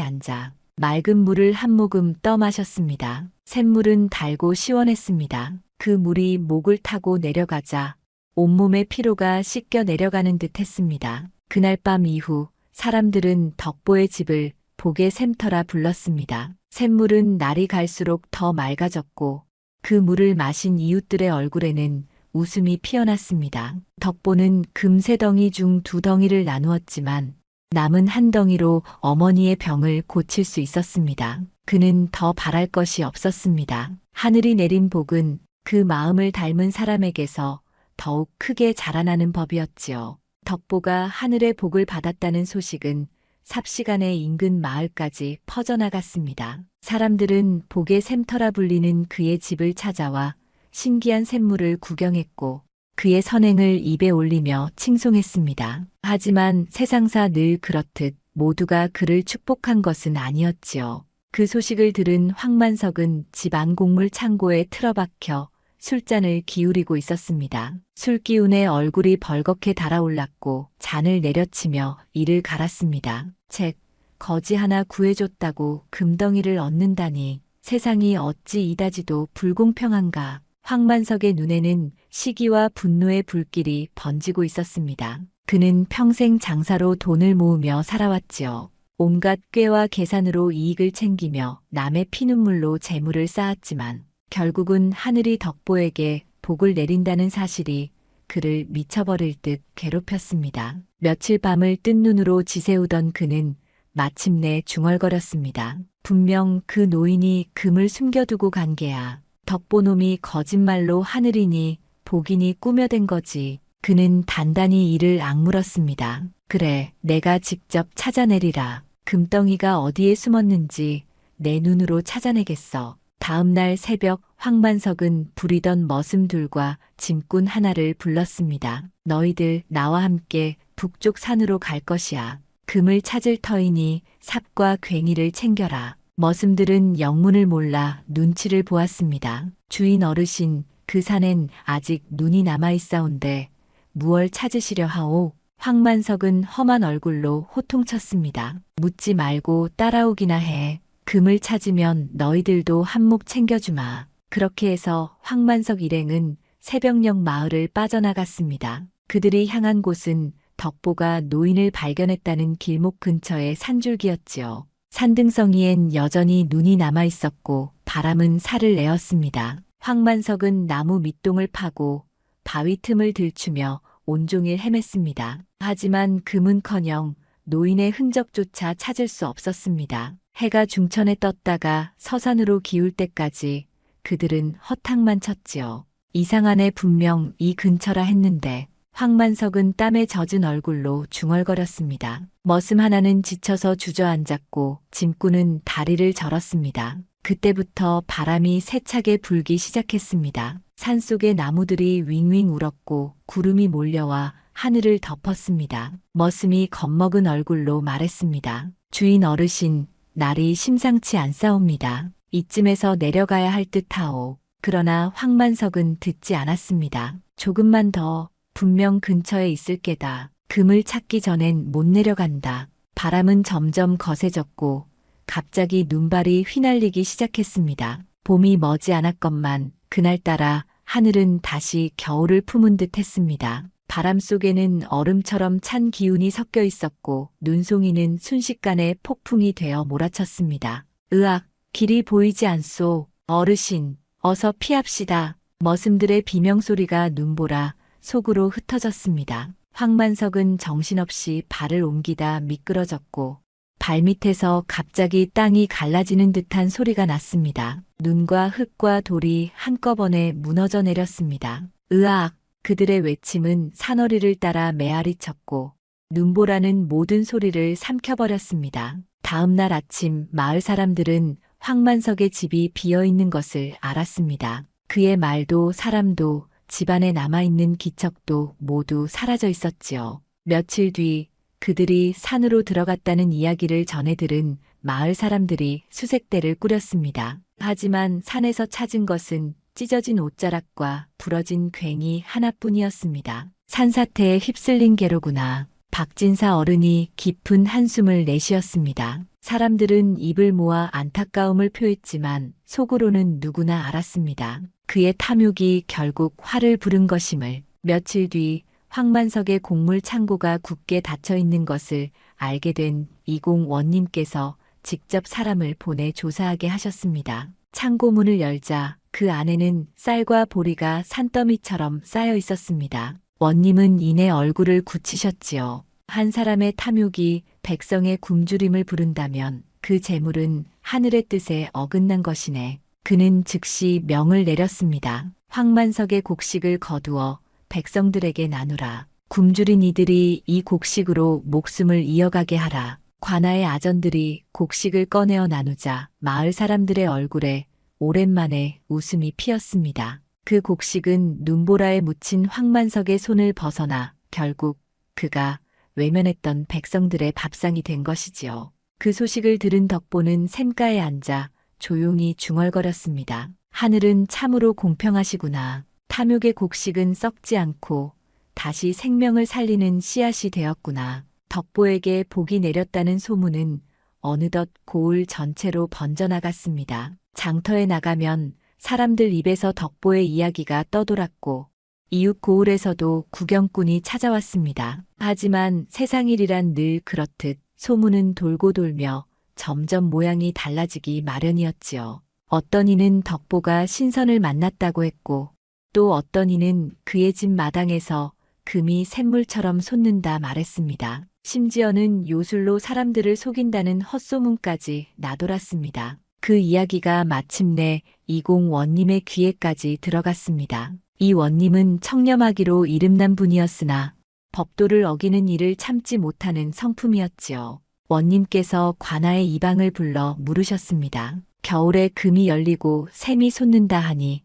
앉아 맑은 물을 한 모금 떠 마셨습니다. 샘물은 달고 시원했습니다. 그 물이 목을 타고 내려가자 온몸의 피로가 씻겨 내려가는 듯 했습니다. 그날 밤 이후 사람들은 덕보의 집을 복의 샘터라 불렀습니다. 샘물은 날이 갈수록 더 맑아졌고 그 물을 마신 이웃들의 얼굴에는 웃음이 피어났습니다. 덕보는 금 3덩이 중 2덩이를 나누었지만 남은 1덩이로 어머니의 병을 고칠 수 있었습니다. 그는 더 바랄 것이 없었습니다. 하늘이 내린 복은 그 마음을 닮은 사람에게서 더욱 크게 자라나는 법이었지요. 덕보가 하늘의 복을 받았다는 소식은 삽시간에 인근 마을까지 퍼져나갔습니다. 사람들은 복의 샘터라 불리는 그의 집을 찾아와 신기한 샘물을 구경했고 그의 선행을 입에 올리며 칭송했습니다. 하지만 세상사 늘 그렇듯 모두가 그를 축복한 것은 아니었지요. 그 소식을 들은 황만석은 집 안 곡물 창고에 틀어박혀 술잔을 기울이고 있었습니다. 술 기운에 얼굴이 벌겋게 달아올랐고 잔을 내려치며 이를 갈았습니다. 책, 거지 하나 구해줬다고 금덩이를 얻는다니 세상이 어찌 이다지도 불공평한가. 황만석의 눈에는 시기와 분노의 불길이 번지고 있었습니다. 그는 평생 장사로 돈을 모으며 살아왔지요. 온갖 꾀와 계산으로 이익을 챙기며 남의 피눈물로 재물을 쌓았지만 결국은 하늘이 덕보에게 복을 내린다는 사실이 그를 미쳐버릴 듯 괴롭혔습니다. 며칠 밤을 뜬 눈으로 지새우던 그는 마침내 중얼거렸습니다. 분명 그 노인이 금을 숨겨두고 간 게야. 덕보놈이 거짓말로 하늘이니 복이니 꾸며댄 거지. 그는 단단히 이를 악물었습니다. 그래, 내가 직접 찾아내리라. 금덩이가 어디에 숨었는지 내 눈으로 찾아내겠어. 다음 날 새벽 황만석은 부리던 머슴들과 짐꾼 하나를 불렀습니다. 너희들 나와 함께 북쪽 산으로 갈 것이야. 금을 찾을 터이니 삽과 괭이를 챙겨라. 머슴들은 영문을 몰라 눈치를 보았습니다. 주인 어르신, 그 산엔 아직 눈이 남아있사온데 무얼 찾으시려 하오? 황만석은 험한 얼굴로 호통쳤습니다. 묻지 말고 따라오기나 해. 금을 찾으면 너희들도 한몫 챙겨주마. 그렇게 해서 황만석 일행은 새벽녘 마을을 빠져나갔습니다. 그들이 향한 곳은 덕보가 노인을 발견했다는 길목 근처의 산줄기였지요. 산등성이엔 여전히 눈이 남아있었고 바람은 살을 내었습니다. 황만석은 나무 밑동을 파고 바위 틈을 들추며 온종일 헤맸습니다. 하지만 금은커녕 노인의 흔적조차 찾을 수 없었습니다. 해가 중천에 떴다가 서산으로 기울 때까지 그들은 허탕만 쳤지요. 이상하네, 분명 이 근처라 했는데. 황만석은 땀에 젖은 얼굴로 중얼거렸습니다. 머슴 하나는 지쳐서 주저앉았고 짐꾼은 다리를 절었습니다. 그때부터 바람이 세차게 불기 시작했습니다. 산속의 나무들이 윙윙 울었고 구름이 몰려와 하늘을 덮었습니다. 머슴이 겁먹은 얼굴로 말했습니다. 주인 어르신, 날이 심상치 않사옵니다. 이쯤에서 내려가야 할 듯하오. 그러나 황만석은 듣지 않았습니다. 조금만 더, 분명 근처에 있을 게다. 금을 찾기 전엔 못 내려간다. 바람은 점점 거세졌고 갑자기 눈발이 휘날리기 시작했습니다. 봄이 머지않았건만 그날따라 하늘은 다시 겨울을 품은 듯 했습니다. 바람 속에는 얼음처럼 찬 기운이 섞여 있었고 눈송이는 순식간에 폭풍이 되어 몰아쳤습니다. 으악, 길이 보이지 않소. 어르신, 어서 피합시다. 머슴들의 비명소리가 눈보라 속으로 흩어졌습니다. 황만석은 정신없이 발을 옮기다 미끄러졌고 발밑에서 갑자기 땅이 갈라지는 듯한 소리가 났습니다. 눈과 흙과 돌이 한꺼번에 무너져 내렸습니다. 으악! 그들의 외침은 산허리를 따라 메아리 쳤고 눈보라는 모든 소리를 삼켜버렸습니다. 다음 날 아침 마을 사람들은 황만석의 집이 비어있는 것을 알았습니다. 그의 말도 사람도 집안에 남아있는 기척도 모두 사라져 있었지요. 며칠 뒤 그들이 산으로 들어갔다는 이야기를 전해 들은 마을 사람들이 수색대를 꾸렸습니다. 하지만 산에서 찾은 것은 찢어진 옷자락과 부러진 괭이 하나뿐이었습니다. 산사태에 휩쓸린 게로구나. 박진사 어른이 깊은 한숨을 내쉬었습니다. 사람들은 입을 모아 안타까움을 표했지만 속으로는 누구나 알았습니다. 그의 탐욕이 결국 화를 부른 것임을. 며칠 뒤 황만석의 곡물 창고가 굳게 닫혀 있는 것을 알게 된 이공원님께서 직접 사람을 보내 조사하게 하셨습니다. 창고 문을 열자 그 안에는 쌀과 보리가 산더미처럼 쌓여 있었습니다. 원님은 이내 얼굴을 굳히셨지요. 한 사람의 탐욕이 백성의 굶주림을 부른다면 그 재물은 하늘의 뜻에 어긋난 것이네. 그는 즉시 명을 내렸습니다. 황만석의 곡식을 거두어 백성들에게 나누라. 굶주린 이들이 이 곡식으로 목숨을 이어가게 하라. 관아의 아전들이 곡식을 꺼내어 나누자 마을 사람들의 얼굴에 오랜만에 웃음이 피었습니다. 그 곡식은 눈보라에 묻힌 황만석의 손을 벗어나 결국 그가 외면했던 백성들의 밥상이 된 것이지요. 그 소식을 들은 덕보는 샘가에 앉아 조용히 중얼거렸습니다. 하늘은 참으로 공평하시구나. 탐욕의 곡식은 썩지 않고 다시 생명을 살리는 씨앗이 되었구나. 덕보에게 복이 내렸다는 소문은 어느덧 고을 전체로 번져나갔습니다. 장터에 나가면 사람들 입에서 덕보의 이야기가 떠돌았고 이웃 고을에서도 구경꾼이 찾아왔습니다. 하지만 세상 일이란 늘 그렇듯 소문은 돌고 돌며 점점 모양이 달라지기 마련이었지요. 어떤 이는 덕보가 신선을 만났다고 했고 또 어떤 이는 그의 집 마당에서 금이 샘물처럼 솟는다 말했습니다. 심지어는 요술로 사람들을 속인다는 헛소문까지 나돌았습니다. 그 이야기가 마침내 이공 원님의 귀에까지 들어갔습니다. 이 원님은 청렴하기로 이름난 분이었으나 법도를 어기는 일을 참지 못하는 성품이었지요. 원님께서 관아의 이방을 불러 물으셨습니다. 겨울에 금이 열리고 샘이 솟는다 하니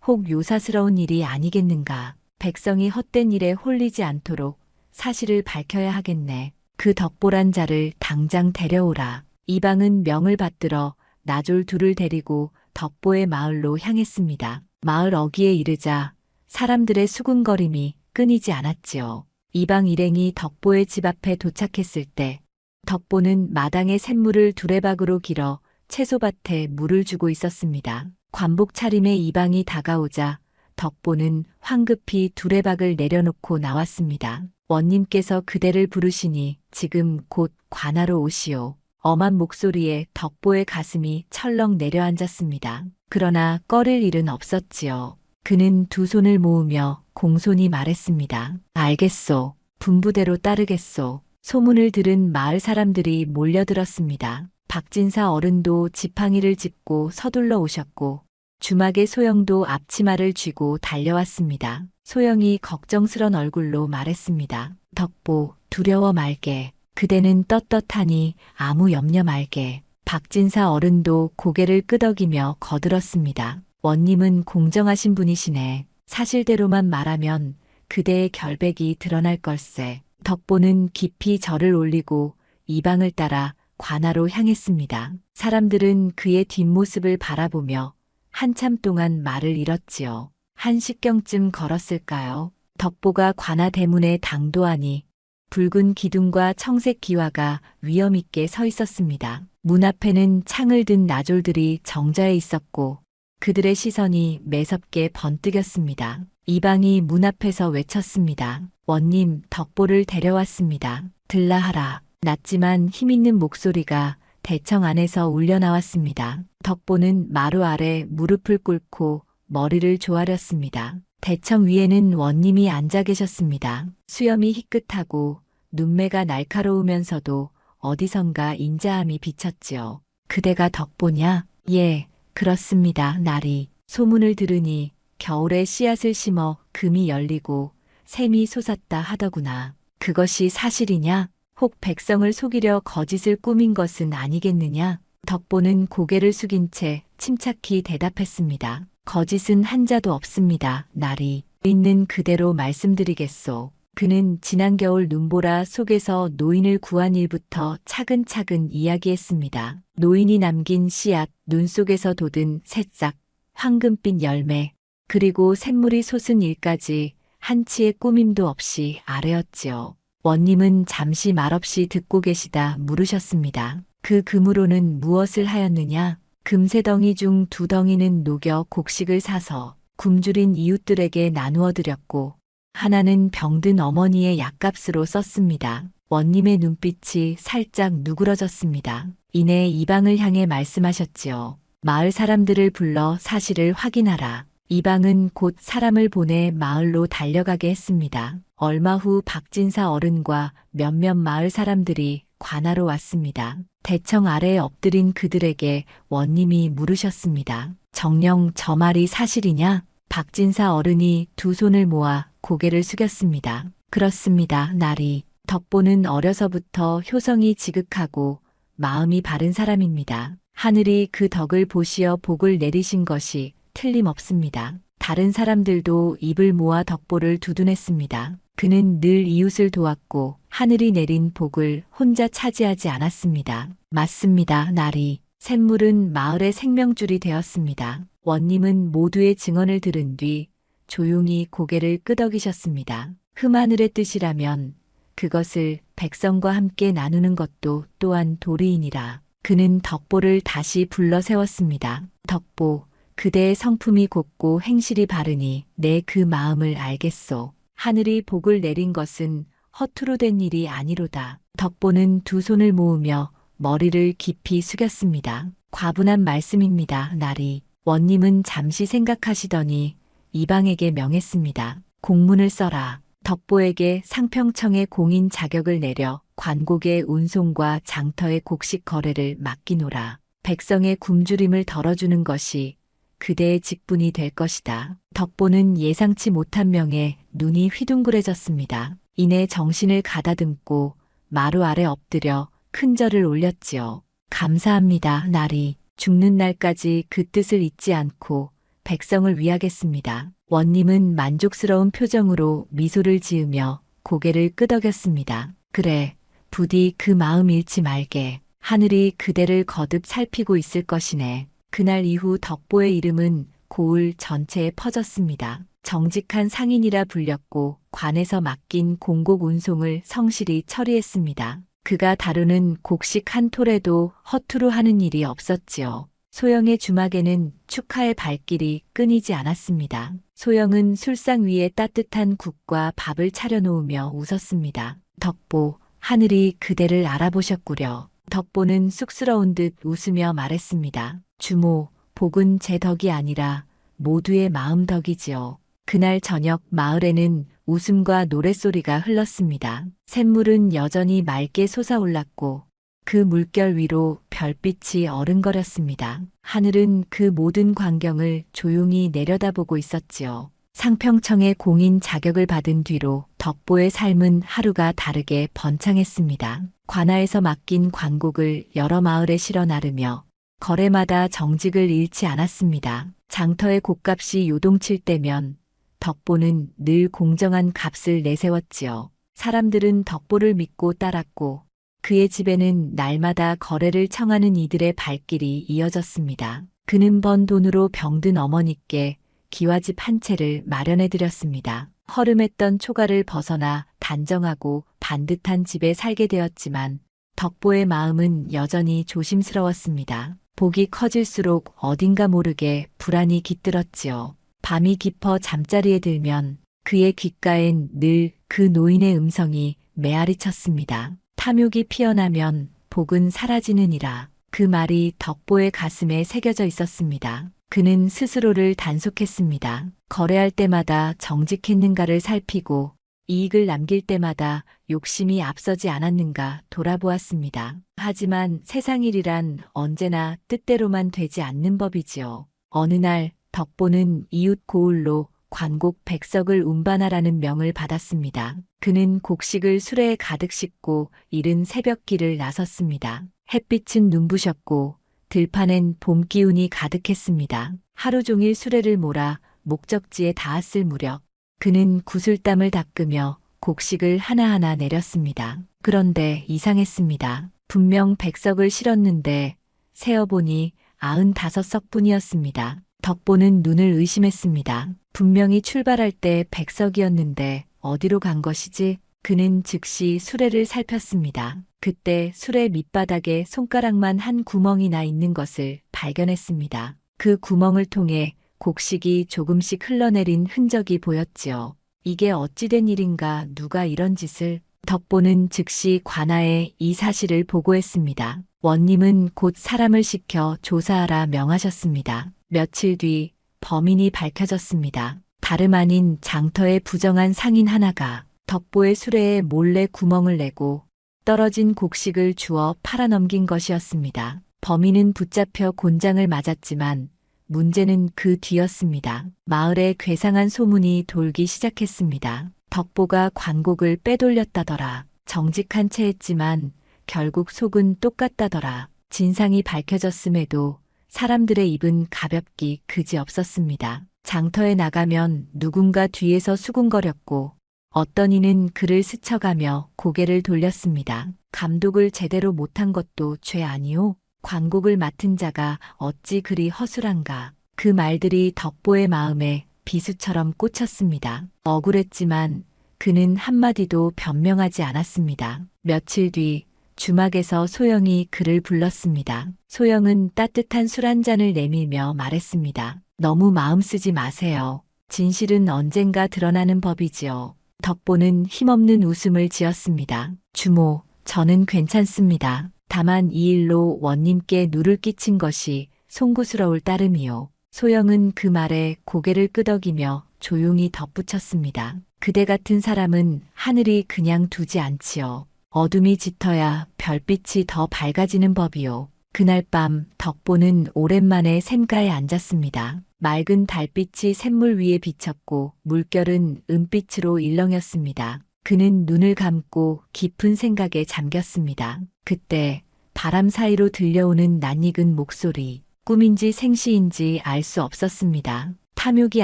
혹 요사스러운 일이 아니겠는가. 백성이 헛된 일에 홀리지 않도록 사실을 밝혀야 하겠네. 그 덕보란 자를 당장 데려오라. 이방은 명을 받들어 나졸 둘을 데리고 덕보의 마을로 향했습니다. 마을 어귀에 이르자 사람들의 수군거림이 끊이지 않았지요. 이방 일행이 덕보의 집 앞에 도착했을 때 덕보는 마당에 샘물을 두레박으로 길어 채소밭에 물을 주고 있었습니다. 관복 차림의 이방이 다가오자 덕보는 황급히 두레박을 내려놓고 나왔습니다. 원님께서 그대를 부르시니 지금 곧 관아로 오시오. 엄한 목소리에 덕보의 가슴이 철렁 내려앉았습니다. 그러나 꺼릴 일은 없었지요. 그는 두 손을 모으며 공손히 말했습니다. 알겠소. 분부대로 따르겠소. 소문을 들은 마을 사람들이 몰려들었습니다. 박진사 어른도 지팡이를 짚고 서둘러 오셨고 주막의 소영도 앞치마를 쥐고 달려왔습니다. 소영이 걱정스런 얼굴로 말했습니다. 덕보, 두려워 말게. 그대는 떳떳하니 아무 염려 말게. 박진사 어른도 고개를 끄덕이며 거들었습니다. 원님은 공정하신 분이시네. 사실대로만 말하면 그대의 결백이 드러날 걸세. 덕보는 깊이 절을 올리고 이방을 따라 관아로 향했습니다. 사람들은 그의 뒷모습을 바라보며 한참 동안 말을 잃었지요. 한 식경쯤 걸었을까요? 덕보가 관아 대문에 당도하니 붉은 기둥과 청색 기와가 위엄 있게 서 있었습니다. 문 앞에는 창을 든 나졸들이 정자해 있었고 그들의 시선이 매섭게 번뜩였습니다. 이방이 문 앞에서 외쳤습니다. 원님, 덕보를 데려왔습니다. 들라하라. 낮지만 힘있는 목소리가 대청 안에서 울려나왔습니다. 덕보는 마루 아래 무릎을 꿇고 머리를 조아렸습니다. 대청 위에는 원님이 앉아 계셨습니다. 수염이 희끗하고 눈매가 날카로우면서도 어디선가 인자함이 비쳤지요. 그대가 덕보냐? 예, 그렇습니다. 나리. 소문을 들으니 겨울에 씨앗을 심어 금이 열리고 샘이 솟았다 하더구나. 그것이 사실이냐? 혹 백성을 속이려 거짓을 꾸민 것은 아니겠느냐? 덕보는 고개를 숙인 채 침착히 대답했습니다. 거짓은 한 자도 없습니다. 나리. 있는 그대로 말씀드리겠소. 그는 지난 겨울 눈보라 속에서 노인을 구한 일부터 차근차근 이야기했습니다. 노인이 남긴 씨앗, 눈 속에서 돋은 새싹, 황금빛 열매, 그리고 샘물이 솟은 일까지 한치의 꾸밈도 없이 아뢰었지요. 원님은 잠시 말없이 듣고 계시다 물으셨습니다. 그 금으로는 무엇을 하였느냐? 금세덩이 중 2덩이는 녹여 곡식을 사서 굶주린 이웃들에게 나누어 드렸고 하나는 병든 어머니의 약값으로 썼습니다. 원님의 눈빛이 살짝 누그러졌습니다. 이내 이방을 향해 말씀하셨지요. 마을 사람들을 불러 사실을 확인하라. 이방은 곧 사람을 보내 마을로 달려가게 했습니다. 얼마 후 박진사 어른과 몇몇 마을 사람들이 관아로 왔습니다. 대청 아래에 엎드린 그들에게 원님이 물으셨습니다. 정녕 저 말이 사실이냐? 박진사 어른이 두 손을 모아 고개를 숙였습니다. 그렇습니다, 나리. 덕보는 어려서부터 효성이 지극하고 마음이 바른 사람입니다. 하늘이 그 덕을 보시어 복을 내리신 것이 틀림없습니다. 다른 사람들도 입을 모아 덕보를 두둔했습니다. 그는 늘 이웃을 도왔고 하늘이 내린 복을 혼자 차지하지 않았습니다. 맞습니다. 나리. 샘물은 마을의 생명줄이 되었습니다. 원님은 모두의 증언을 들은 뒤 조용히 고개를 끄덕이셨습니다. 흠하늘의 뜻이라면 그것을 백성과 함께 나누는 것도 또한 도리이니라. 그는 덕보를 다시 불러 세웠습니다. 덕보, 그대의 성품이 곱고 행실이 바르니 내 그 마음을 알겠소. 하늘이 복을 내린 것은 허투루 된 일이 아니로다. 덕보는 두 손을 모으며 머리를 깊이 숙였습니다. 과분한 말씀입니다. 나리. 원님은 잠시 생각하시더니 이방에게 명했습니다. 공문을 써라. 덕보에게 상평청의 공인 자격을 내려 관곡의 운송과 장터의 곡식 거래를 맡기노라. 백성의 굶주림을 덜어주는 것이 그대의 직분이 될 것이다. 덕보는 예상치 못한 명에 눈이 휘둥그레졌습니다. 이내 정신을 가다듬고 마루 아래 엎드려 큰 절을 올렸지요. 감사합니다. 나리. 죽는 날까지 그 뜻을 잊지 않고 백성을 위하겠습니다. 원님은 만족스러운 표정으로 미소를 지으며 고개를 끄덕였습니다. 그래, 부디 그 마음 잃지 말게. 하늘이 그대를 거듭 살피고 있을 것이네. 그날 이후 덕보의 이름은 고을 전체에 퍼졌습니다. 정직한 상인이라 불렸고 관에서 맡긴 공곡 운송을 성실히 처리했습니다. 그가 다루는 곡식 한 톨에도 허투루 하는 일이 없었지요. 소영의 주막에는 축하의 발길이 끊이지 않았습니다. 소영은 술상 위에 따뜻한 국과 밥을 차려놓으며 웃었습니다. 덕보, 하늘이 그대를 알아보셨구려. 덕보는 쑥스러운 듯 웃으며 말했습니다. 주모, 복은 제 덕이 아니라 모두의 마음 덕이지요. 그날 저녁 마을에는 웃음과 노랫소리가 흘렀습니다. 샘물은 여전히 맑게 솟아올랐고 그 물결 위로 별빛이 어른거렸습니다. 하늘은 그 모든 광경을 조용히 내려다보고 있었지요. 상평청의 공인 자격을 받은 뒤로 덕보의 삶은 하루가 다르게 번창했습니다. 관아에서 맡긴 관곡을 여러 마을에 실어 나르며 거래마다 정직을 잃지 않았습니다. 장터의 곡값이 요동칠 때면 덕보는 늘 공정한 값을 내세웠지요. 사람들은 덕보를 믿고 따랐고 그의 집에는 날마다 거래를 청하는 이들의 발길이 이어졌습니다. 그는 번 돈으로 병든 어머니께 기와집 한 채를 마련해 드렸습니다. 허름했던 초가를 벗어나 단정하고 반듯한 집에 살게 되었지만 덕보의 마음은 여전히 조심스러웠습니다. 복이 커질수록 어딘가 모르게 불안이 깃들었지요. 밤이 깊어 잠자리에 들면 그의 귓가엔 늘 그 노인의 음성이 메아리 쳤습니다. 탐욕이 피어나면 복은 사라지느니라. 그 말이 덕보의 가슴에 새겨져 있었습니다. 그는 스스로를 단속했습니다. 거래할 때마다 정직했는가를 살피고 이익을 남길 때마다 욕심이 앞서지 않았는가 돌아보았습니다. 하지만 세상 일이란 언제나 뜻대로만 되지 않는 법이지요. 어느 날 덕보는 이웃 고을로 관곡 백석을 운반하라는 명을 받았습니다. 그는 곡식을 수레에 가득 싣고 이른 새벽길을 나섰습니다. 햇빛은 눈부셨고 들판엔 봄 기운이 가득했습니다. 하루 종일 수레를 몰아 목적지에 닿았을 무렵 그는 구슬땀을 닦으며 곡식을 하나하나 내렸습니다. 그런데 이상했습니다. 분명 백석을 실었는데 세어보니 95석뿐이었습니다. 덕보는 눈을 의심했습니다. 분명히 출발할 때 백석이었는데 어디로 간 것이지? 그는 즉시 수레를 살폈습니다. 그때 수레 밑바닥에 손가락만 한 구멍이 나 있는 것을 발견했습니다. 그 구멍을 통해 곡식이 조금씩 흘러내린 흔적이 보였지요. 이게 어찌된 일인가, 누가 이런 짓을? 덕보는 즉시 관아에 이 사실을 보고했습니다. 원님은 곧 사람을 시켜 조사하라 명하셨습니다. 며칠 뒤 범인이 밝혀졌습니다. 다름 아닌 장터의 부정한 상인 하나가 덕보의 수레에 몰래 구멍을 내고 떨어진 곡식을 주워 팔아넘긴 것이었습니다. 범인은 붙잡혀 곤장을 맞았지만 문제는 그 뒤였습니다. 마을에 괴상한 소문이 돌기 시작했습니다. 덕보가 관곡을 빼돌렸다더라. 정직한 채 했지만 결국 속은 똑같다더라. 진상이 밝혀졌음에도 사람들의 입은 가볍기 그지없었습니다. 장터에 나가면 누군가 뒤에서 수군거렸고 어떤 이는 그를 스쳐가며 고개를 돌렸습니다. 감독을 제대로 못한 것도 죄 아니오? 관곡을 맡은 자가 어찌 그리 허술한가? 그 말들이 덕보의 마음에 비수처럼 꽂혔습니다. 억울했지만 그는 한마디도 변명하지 않았습니다. 며칠 뒤 주막에서 소영이 그를 불렀습니다. 소영은 따뜻한 술 한 잔을 내밀며 말했습니다. 너무 마음 쓰지 마세요. 진실은 언젠가 드러나는 법이지요. 덕보는 힘없는 웃음을 지었습니다. 주모, 저는 괜찮습니다. 다만 이 일로 원님께 누를 끼친 것이 송구스러울 따름이요. 소영은 그 말에 고개를 끄덕이며 조용히 덧붙였습니다. 그대 같은 사람은 하늘이 그냥 두지 않지요. 어둠이 짙어야 별빛이 더 밝아지는 법이요. 그날 밤 덕보는 오랜만에 샘가에 앉았습니다. 맑은 달빛이 샘물 위에 비쳤고 물결은 은빛으로 일렁였습니다. 그는 눈을 감고 깊은 생각에 잠겼습니다. 그때 바람 사이로 들려오는 낯익은 목소리, 꿈인지 생시인지 알 수 없었습니다. 탐욕이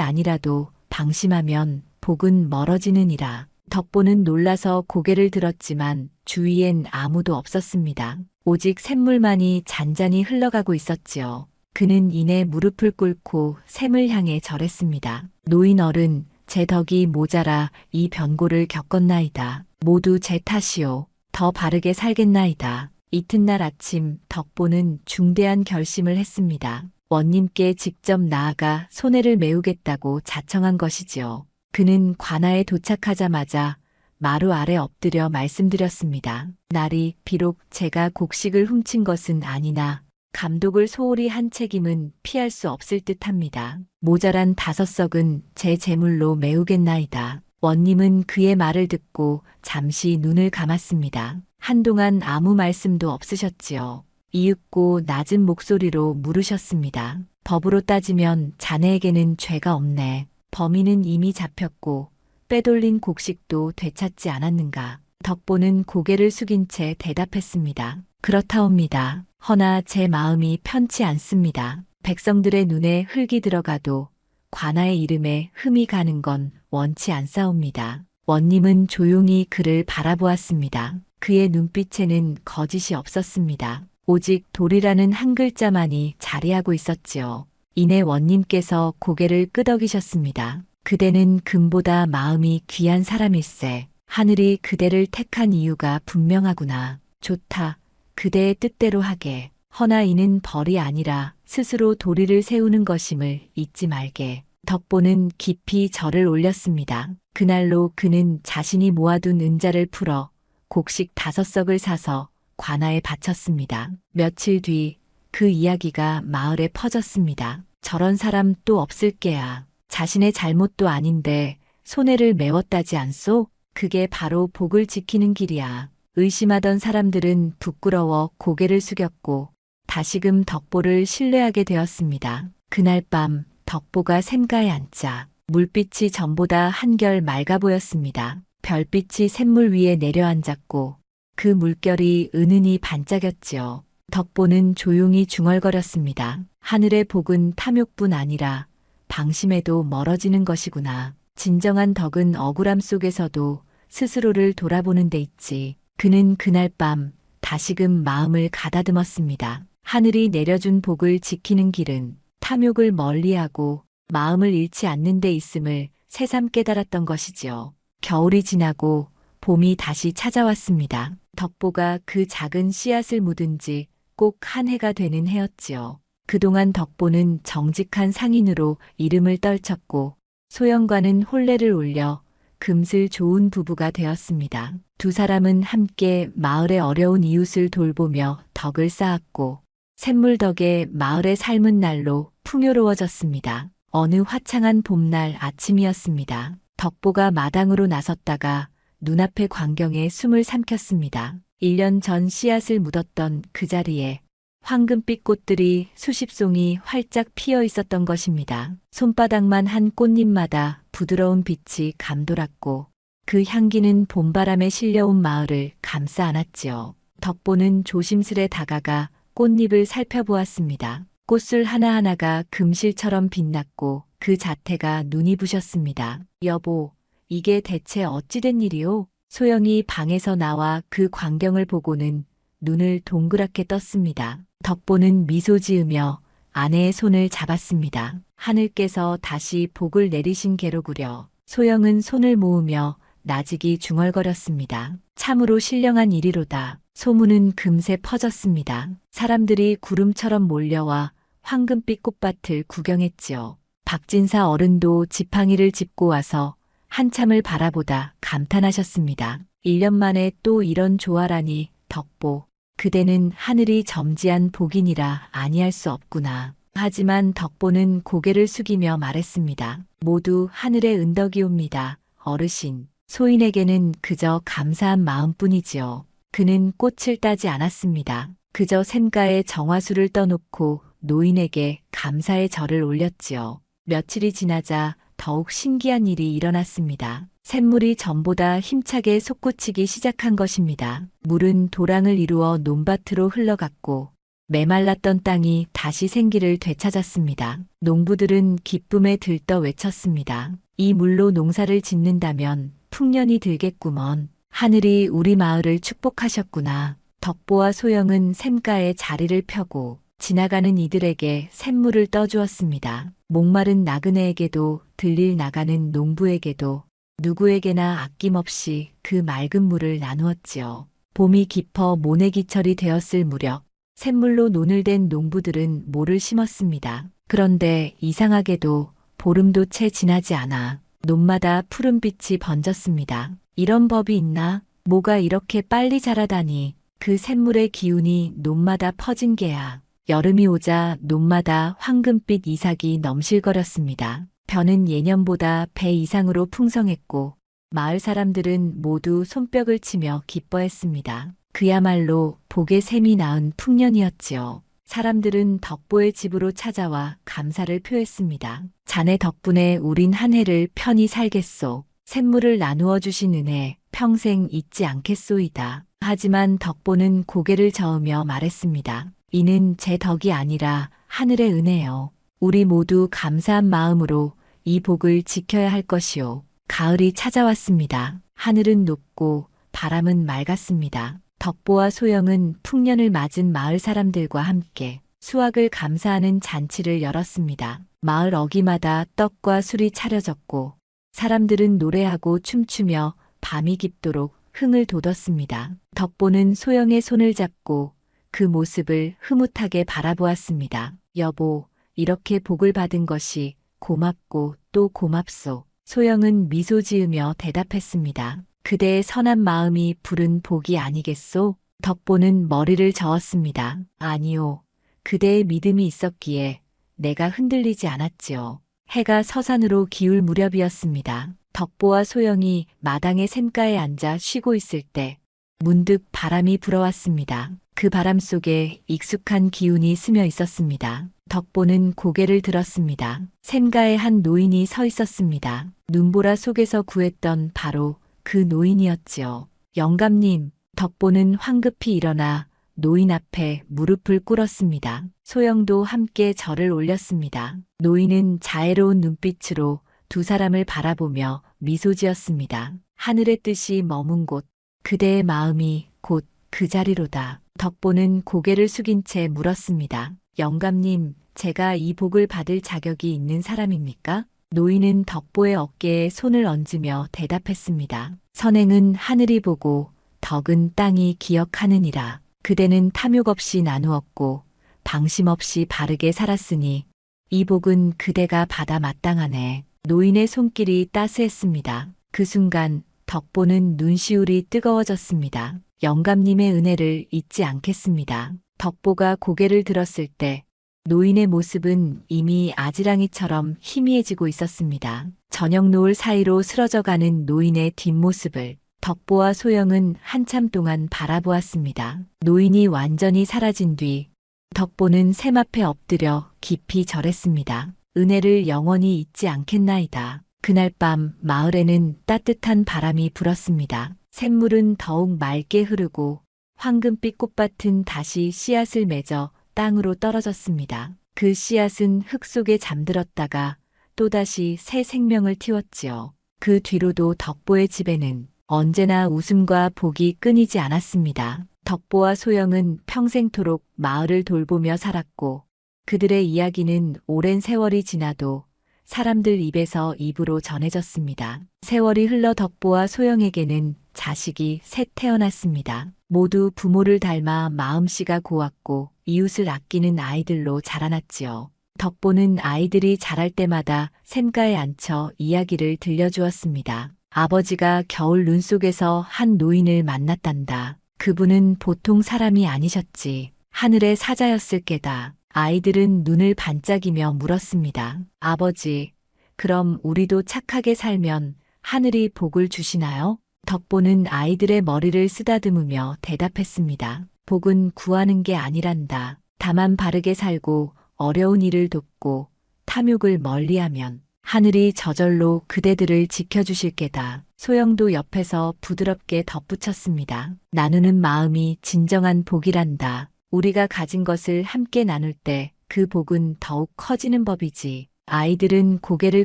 아니라도 방심하면 복은 멀어지느니라. 덕보는 놀라서 고개를 들었지만 주위엔 아무도 없었습니다. 오직 샘물만이 잔잔히 흘러가고 있었지요. 그는 이내 무릎을 꿇고 샘을 향해 절했습니다. 노인 어른, 제 덕이 모자라 이 변고를 겪었나이다. 모두 제 탓이요. 더 바르게 살겠나이다. 이튿날 아침 덕보는 중대한 결심을 했습니다. 원님께 직접 나아가 손해를 메우겠다고 자청한 것이지요. 그는 관아에 도착하자마자 마루 아래 엎드려 말씀드렸습니다. 날이 비록 제가 곡식을 훔친 것은 아니나 감독을 소홀히 한 책임은 피할 수 없을 듯합니다. 모자란 5석은 제 재물로 메우겠나이다. 원님은 그의 말을 듣고 잠시 눈을 감았습니다. 한동안 아무 말씀도 없으셨지요. 이윽고 낮은 목소리로 물으셨습니다. 법으로 따지면 자네에게는 죄가 없네. 범인은 이미 잡혔고 빼돌린 곡식도 되찾지 않았는가. 덕보는 고개를 숙인 채 대답했습니다. 그렇다옵니다. 허나 제 마음이 편치 않습니다. 백성들의 눈에 흙이 들어가도 관아의 이름에 흠이 가는 건 원치 않사옵니다. 원님은 조용히 그를 바라보았습니다. 그의 눈빛에는 거짓이 없었습니다. 오직 돌이라는 한 글자만이 자리하고 있었지요. 이내 원님께서 고개를 끄덕이셨습니다. 그대는 금보다 마음이 귀한 사람일세. 하늘이 그대를 택한 이유가 분명하구나. 좋다. 그대의 뜻대로 하게. 허나 이는 벌이 아니라 스스로 도리를 세우는 것임을 잊지 말게. 덕보는 깊이 절을 올렸습니다. 그날로 그는 자신이 모아둔 은자를 풀어 곡식 5석을 사서 관아에 바쳤습니다. 며칠 뒤 그 이야기가 마을에 퍼졌습니다. 저런 사람 또 없을 게야. 자신의 잘못도 아닌데 손해를 메웠다지 않소? 그게 바로 복을 지키는 길이야. 의심하던 사람들은 부끄러워 고개를 숙였고 다시금 덕보를 신뢰하게 되었습니다. 그날 밤 덕보가 샘가에 앉자 물빛이 전보다 한결 맑아 보였습니다. 별빛이 샘물 위에 내려앉았고 그 물결이 은은히 반짝였지요. 덕보는 조용히 중얼거렸습니다. 하늘의 복은 탐욕뿐 아니라 방심에도 멀어지는 것이구나. 진정한 덕은 억울함 속에서도 스스로를 돌아보는 데 있지. 그는 그날 밤 다시금 마음을 가다듬었습니다. 하늘이 내려준 복을 지키는 길은 탐욕을 멀리하고 마음을 잃지 않는 데 있음을 새삼 깨달았던 것이지요. 겨울이 지나고 봄이 다시 찾아왔습니다. 덕보가 그 작은 씨앗을 묻은 지 꼭 한 해가 되는 해였지요. 그동안 덕보는 정직한 상인으로 이름을 떨쳤고 소영과는 혼례를 올려 금슬 좋은 부부가 되었습니다. 두 사람은 함께 마을의 어려운 이웃을 돌보며 덕을 쌓았고 샘물 덕에 마을의 삶은 날로 풍요로워졌습니다. 어느 화창한 봄날 아침이었습니다. 덕보가 마당으로 나섰다가 눈앞의 광경에 숨을 삼켰습니다. 1년 전 씨앗을 묻었던 그 자리에 황금빛 꽃들이 수십 송이 활짝 피어 있었던 것입니다. 손바닥만 한 꽃잎마다 부드러운 빛이 감돌았고 그 향기는 봄바람에 실려온 마을을 감싸 안았지요. 덕보는 조심스레 다가가 꽃잎을 살펴보았습니다. 꽃술 하나하나가 금실처럼 빛났고 그 자태가 눈이 부셨습니다. 여보, 이게 대체 어찌된 일이오? 소영이 방에서 나와 그 광경을 보고는 눈을 동그랗게 떴습니다. 덕보는 미소 지으며 아내의 손을 잡았습니다. 하늘께서 다시 복을 내리신 게로구려. 소영은 손을 모으며 나직이 중얼거렸습니다. 참으로 신령한 일이로다. 소문은 금세 퍼졌습니다. 사람들이 구름처럼 몰려와 황금빛 꽃밭을 구경했지요. 박진사 어른도 지팡이를 짚고 와서 한참을 바라보다 감탄하셨습니다. 1년 만에 또 이런 조화라니. 덕보, 그대는 하늘이 점지한 복이니라 아니할 수 없구나. 하지만 덕보는 고개를 숙이며 말했습니다. 모두 하늘의 은덕이옵니다. 어르신, 소인에게는 그저 감사한 마음뿐이지요. 그는 꽃을 따지 않았습니다. 그저 샘가에 정화수를 떠놓고 노인에게 감사의 절을 올렸지요. 며칠이 지나자 더욱 신기한 일이 일어났습니다. 샘물이 전보다 힘차게 솟구치기 시작한 것입니다. 물은 도랑을 이루어 논밭으로 흘러갔고 메말랐던 땅이 다시 생기를 되찾았습니다. 농부들은 기쁨에 들떠 외쳤습니다. 이 물로 농사를 짓는다면 풍년이 들겠구먼. 하늘이 우리 마을을 축복하셨구나. 덕보와 소영은 샘가에 자리를 펴고 지나가는 이들에게 샘물을 떠주었습니다. 목마른 나그네에게도 들릴 나가는 농부에게도 누구에게나 아낌없이 그 맑은 물을 나누었지요. 봄이 깊어 모내기철이 되었을 무렵 샘물로 논을 댄 농부들은 모를 심었습니다. 그런데 이상하게도 보름도 채 지나지 않아 논마다 푸른빛이 번졌습니다. 이런 법이 있나? 뭐가 이렇게 빨리 자라다니. 그 샘물의 기운이 논마다 퍼진 게야. 여름이 오자 논마다 황금빛 이삭이 넘실거렸습니다. 벼는 예년보다 배 이상으로 풍성했고 마을 사람들은 모두 손뼉을 치며 기뻐했습니다. 그야말로 복의 샘이 낳은 풍년이었지요. 사람들은 덕보의 집으로 찾아와 감사를 표했습니다. 자네 덕분에 우린 한 해를 편히 살겠소. 샘물을 나누어 주신 은혜 평생 잊지 않겠소이다. 하지만 덕보는 고개를 저으며 말했습니다. 이는 제 덕이 아니라 하늘의 은혜요. 우리 모두 감사한 마음으로 이 복을 지켜야 할 것이요. 가을이 찾아왔습니다. 하늘은 높고 바람은 맑았습니다. 덕보와 소영은 풍년을 맞은 마을 사람들과 함께 수확을 감사하는 잔치를 열었습니다. 마을 어귀마다 떡과 술이 차려졌고 사람들은 노래하고 춤추며 밤이 깊도록 흥을 돋웠습니다. 덕보는 소영의 손을 잡고 그 모습을 흐뭇하게 바라보았습니다. 여보, 이렇게 복을 받은 것이 고맙고 또 고맙소. 소영은 미소 지으며 대답했습니다. 그대의 선한 마음이 부른 복이 아니겠소? 덕보는 머리를 저었습니다. 아니요. 그대의 믿음이 있었기에 내가 흔들리지 않았지요. 해가 서산으로 기울 무렵이었습니다. 덕보와 소영이 마당의 샘가에 앉아 쉬고 있을 때 문득 바람이 불어왔습니다. 그 바람 속에 익숙한 기운이 스며 있었습니다. 덕보는 고개를 들었습니다. 샘가에 한 노인이 서 있었습니다. 눈보라 속에서 구했던 바로 그 노인이었지요. 영감님, 덕보는 황급히 일어나 노인 앞에 무릎을 꿇었습니다. 소영도 함께 절을 올렸습니다. 노인은 자애로운 눈빛으로 두 사람을 바라보며 미소 지었습니다. 하늘의 뜻이 머문 곳, 그대의 마음이 곧 그 자리로다. 덕보는 고개를 숙인 채 물었습니다. 영감님, 제가 이 복을 받을 자격이 있는 사람입니까? 노인은 덕보의 어깨에 손을 얹으며 대답했습니다. 선행은 하늘이 보고 덕은 땅이 기억하느니라. 그대는 탐욕 없이 나누었고 방심 없이 바르게 살았으니 이 복은 그대가 받아 마땅하네. 노인의 손길이 따스했습니다. 그 순간 덕보는 눈시울이 뜨거워졌습니다. 영감님의 은혜를 잊지 않겠습니다. 덕보가 고개를 들었을 때 노인의 모습은 이미 아지랑이처럼 희미해지고 있었습니다. 저녁 노을 사이로 쓰러져가는 노인의 뒷모습을 덕보와 소영은 한참 동안 바라보았습니다. 노인이 완전히 사라진 뒤 덕보는 샘 앞에 엎드려 깊이 절했습니다. 은혜를 영원히 잊지 않겠나이다. 그날 밤 마을에는 따뜻한 바람이 불었습니다. 샘물은 더욱 맑게 흐르고 황금빛 꽃밭은 다시 씨앗을 맺어 땅으로 떨어졌습니다. 그 씨앗은 흙 속에 잠들었다가 또다시 새 생명을 틔웠지요. 그 뒤로도 덕보의 집에는 언제나 웃음과 복이 끊이지 않았습니다. 덕보와 소영은 평생토록 마을을 돌보며 살았고 그들의 이야기는 오랜 세월이 지나도 사람들 입에서 입으로 전해졌습니다. 세월이 흘러 덕보와 소영에게는 자식이 셋 태어났습니다. 모두 부모를 닮아 마음씨가 고왔고 이웃을 아끼는 아이들로 자라났지요. 덕보는 아이들이 자랄 때마다 샘가에 앉혀 이야기를 들려주었습니다. 아버지가 겨울 눈 속에서 한 노인을 만났단다. 그분은 보통 사람이 아니셨지. 하늘의 사자였을 게다. 아이들은 눈을 반짝이며 물었습니다. 아버지, 그럼 우리도 착하게 살면 하늘이 복을 주시나요? 덕보는 아이들의 머리를 쓰다듬으며 대답했습니다. 복은 구하는 게 아니란다. 다만 바르게 살고 어려운 일을 돕고 탐욕을 멀리하면 하늘이 저절로 그대들을 지켜주실 게다. 소영도 옆에서 부드럽게 덧붙였습니다. 나누는 마음이 진정한 복이란다. 우리가 가진 것을 함께 나눌 때 그 복은 더욱 커지는 법이지. 아이들은 고개를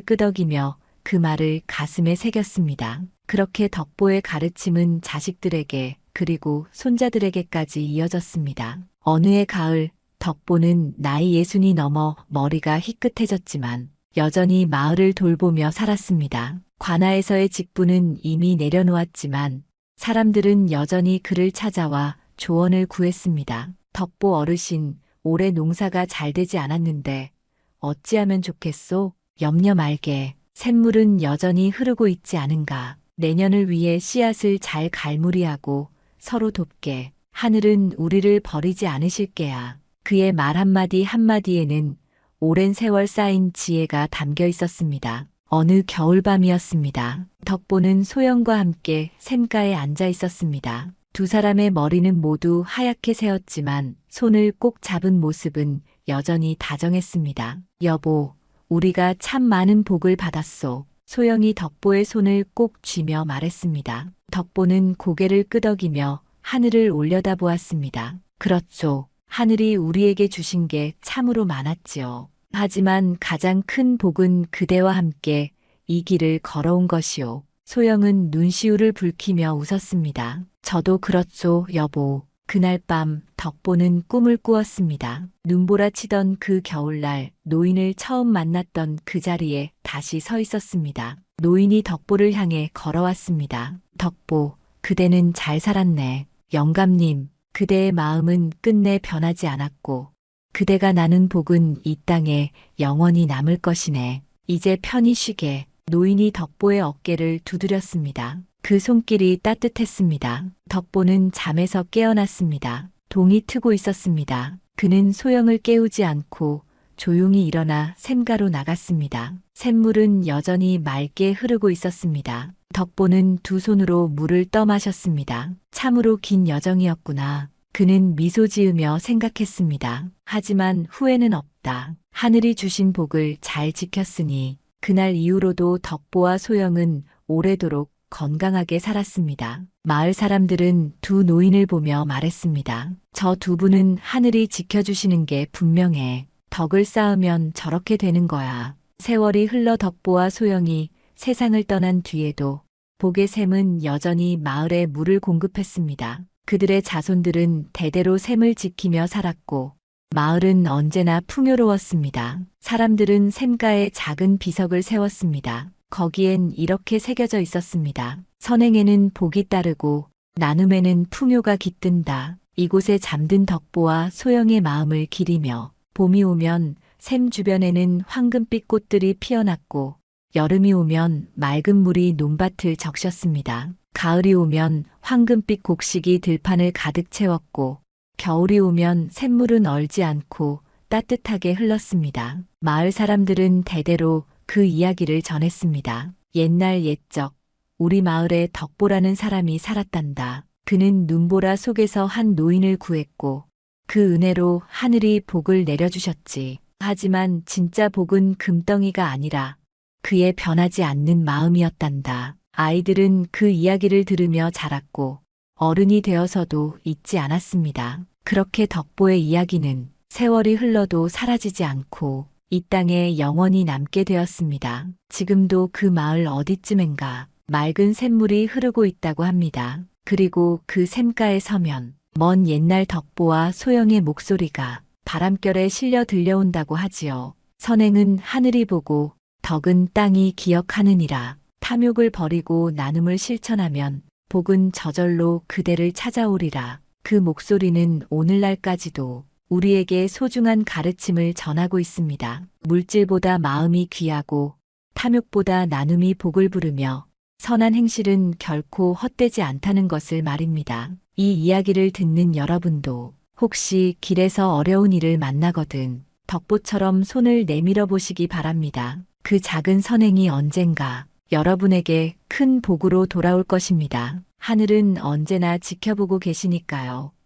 끄덕이며 그 말을 가슴에 새겼습니다. 그렇게 덕보의 가르침은 자식들에게 그리고 손자들에게까지 이어졌습니다. 어느 해 가을 덕보는 나이 60이 넘어 머리가 희끗해졌지만 여전히 마을을 돌보며 살았습니다. 관아에서의 직분은 이미 내려놓았지만 사람들은 여전히 그를 찾아와 조언을 구했습니다. 덕보 어르신, 올해 농사가 잘 되지 않았는데 어찌하면 좋겠소? 염려 말게. 샘물은 여전히 흐르고 있지 않은가. 내년을 위해 씨앗을 잘 갈무리하고 서로 돕게. 하늘은 우리를 버리지 않으실 게야. 그의 말 한마디 한마디에는 오랜 세월 쌓인 지혜가 담겨 있었습니다. 어느 겨울밤이었습니다. 덕보는 소영과 함께 샘가에 앉아 있었습니다. 두 사람의 머리는 모두 하얗게 새었지만 손을 꼭 잡은 모습은 여전히 다정했습니다. 여보, 우리가 참 많은 복을 받았소. 소영이 덕보의 손을 꼭 쥐며 말했습니다. 덕보는 고개를 끄덕이며 하늘을 올려다보았습니다. 그렇죠. 하늘이 우리에게 주신 게 참으로 많았지요. 하지만 가장 큰 복은 그대와 함께 이 길을 걸어온 것이오. 소영은 눈시울을 붉히며 웃었습니다. 저도 그렇죠, 여보. 그날 밤 덕보는 꿈을 꾸었습니다. 눈보라치던 그 겨울날 노인을 처음 만났던 그 자리에 다시 서 있었습니다. 노인이 덕보를 향해 걸어왔습니다. 덕보, 그대는 잘 살았네. 영감님, 그대의 마음은 끝내 변하지 않았고 그대가 나눈 복은 이 땅에 영원히 남을 것이네. 이제 편히 쉬게. 노인이 덕보의 어깨를 두드렸습니다. 그 손길이 따뜻했습니다. 덕보는 잠에서 깨어났습니다. 동이 트고 있었습니다. 그는 소영을 깨우지 않고 조용히 일어나 샘가로 나갔습니다. 샘물은 여전히 맑게 흐르고 있었습니다. 덕보는 두 손으로 물을 떠마셨습니다. 참으로 긴 여정이었구나. 그는 미소 지으며 생각했습니다. 하지만 후회는 없다. 하늘이 주신 복을 잘 지켰으니 그날 이후로도 덕보와 소영은 오래도록 건강하게 살았습니다. 마을 사람들은 두 노인을 보며 말했습니다. 저 두 분은 하늘이 지켜주시는 게 분명해. 덕을 쌓으면 저렇게 되는 거야. 세월이 흘러 덕보와 소영이 세상을 떠난 뒤에도 복의 샘은 여전히 마을에 물을 공급했습니다. 그들의 자손들은 대대로 샘을 지키며 살았고 마을은 언제나 풍요로웠습니다. 사람들은 샘가에 작은 비석을 세웠습니다. 거기엔 이렇게 새겨져 있었습니다. 선행에는 복이 따르고 나눔에는 풍요가 깃든다. 이곳에 잠든 덕보와 소영의 마음을 기리며 봄이 오면 샘 주변에는 황금빛 꽃들이 피어났고 여름이 오면 맑은 물이 논밭을 적셨습니다. 가을이 오면 황금빛 곡식이 들판을 가득 채웠고 겨울이 오면 샘물은 얼지 않고 따뜻하게 흘렀습니다. 마을 사람들은 대대로 그 이야기를 전했습니다. 옛날 옛적 우리 마을에 덕보라는 사람이 살았단다. 그는 눈보라 속에서 한 노인을 구했고 그 은혜로 하늘이 복을 내려주셨지. 하지만 진짜 복은 금덩이가 아니라 그의 변하지 않는 마음이었단다. 아이들은 그 이야기를 들으며 자랐고 어른이 되어서도 잊지 않았습니다. 그렇게 덕보의 이야기는 세월이 흘러도 사라지지 않고 이 땅에 영원히 남게 되었습니다. 지금도 그 마을 어디쯤엔가 맑은 샘물이 흐르고 있다고 합니다. 그리고 그 샘가에 서면 먼 옛날 덕보와 소영의 목소리가 바람결에 실려 들려온다고 하지요. 선행은 하늘이 보고 덕은 땅이 기억하느니라. 탐욕을 버리고 나눔을 실천하면 복은 저절로 그대를 찾아오리라. 그 목소리는 오늘날까지도 우리에게 소중한 가르침을 전하고 있습니다. 물질보다 마음이 귀하고 탐욕보다 나눔이 복을 부르며 선한 행실은 결코 헛되지 않다는 것을 말입니다. 이 이야기를 듣는 여러분도 혹시 길에서 어려운 일을 만나거든 덕보처럼 손을 내밀어 보시기 바랍니다. 그 작은 선행이 언젠가 여러분에게 큰 복으로 돌아올 것입니다. 하늘은 언제나 지켜보고 계시니까요.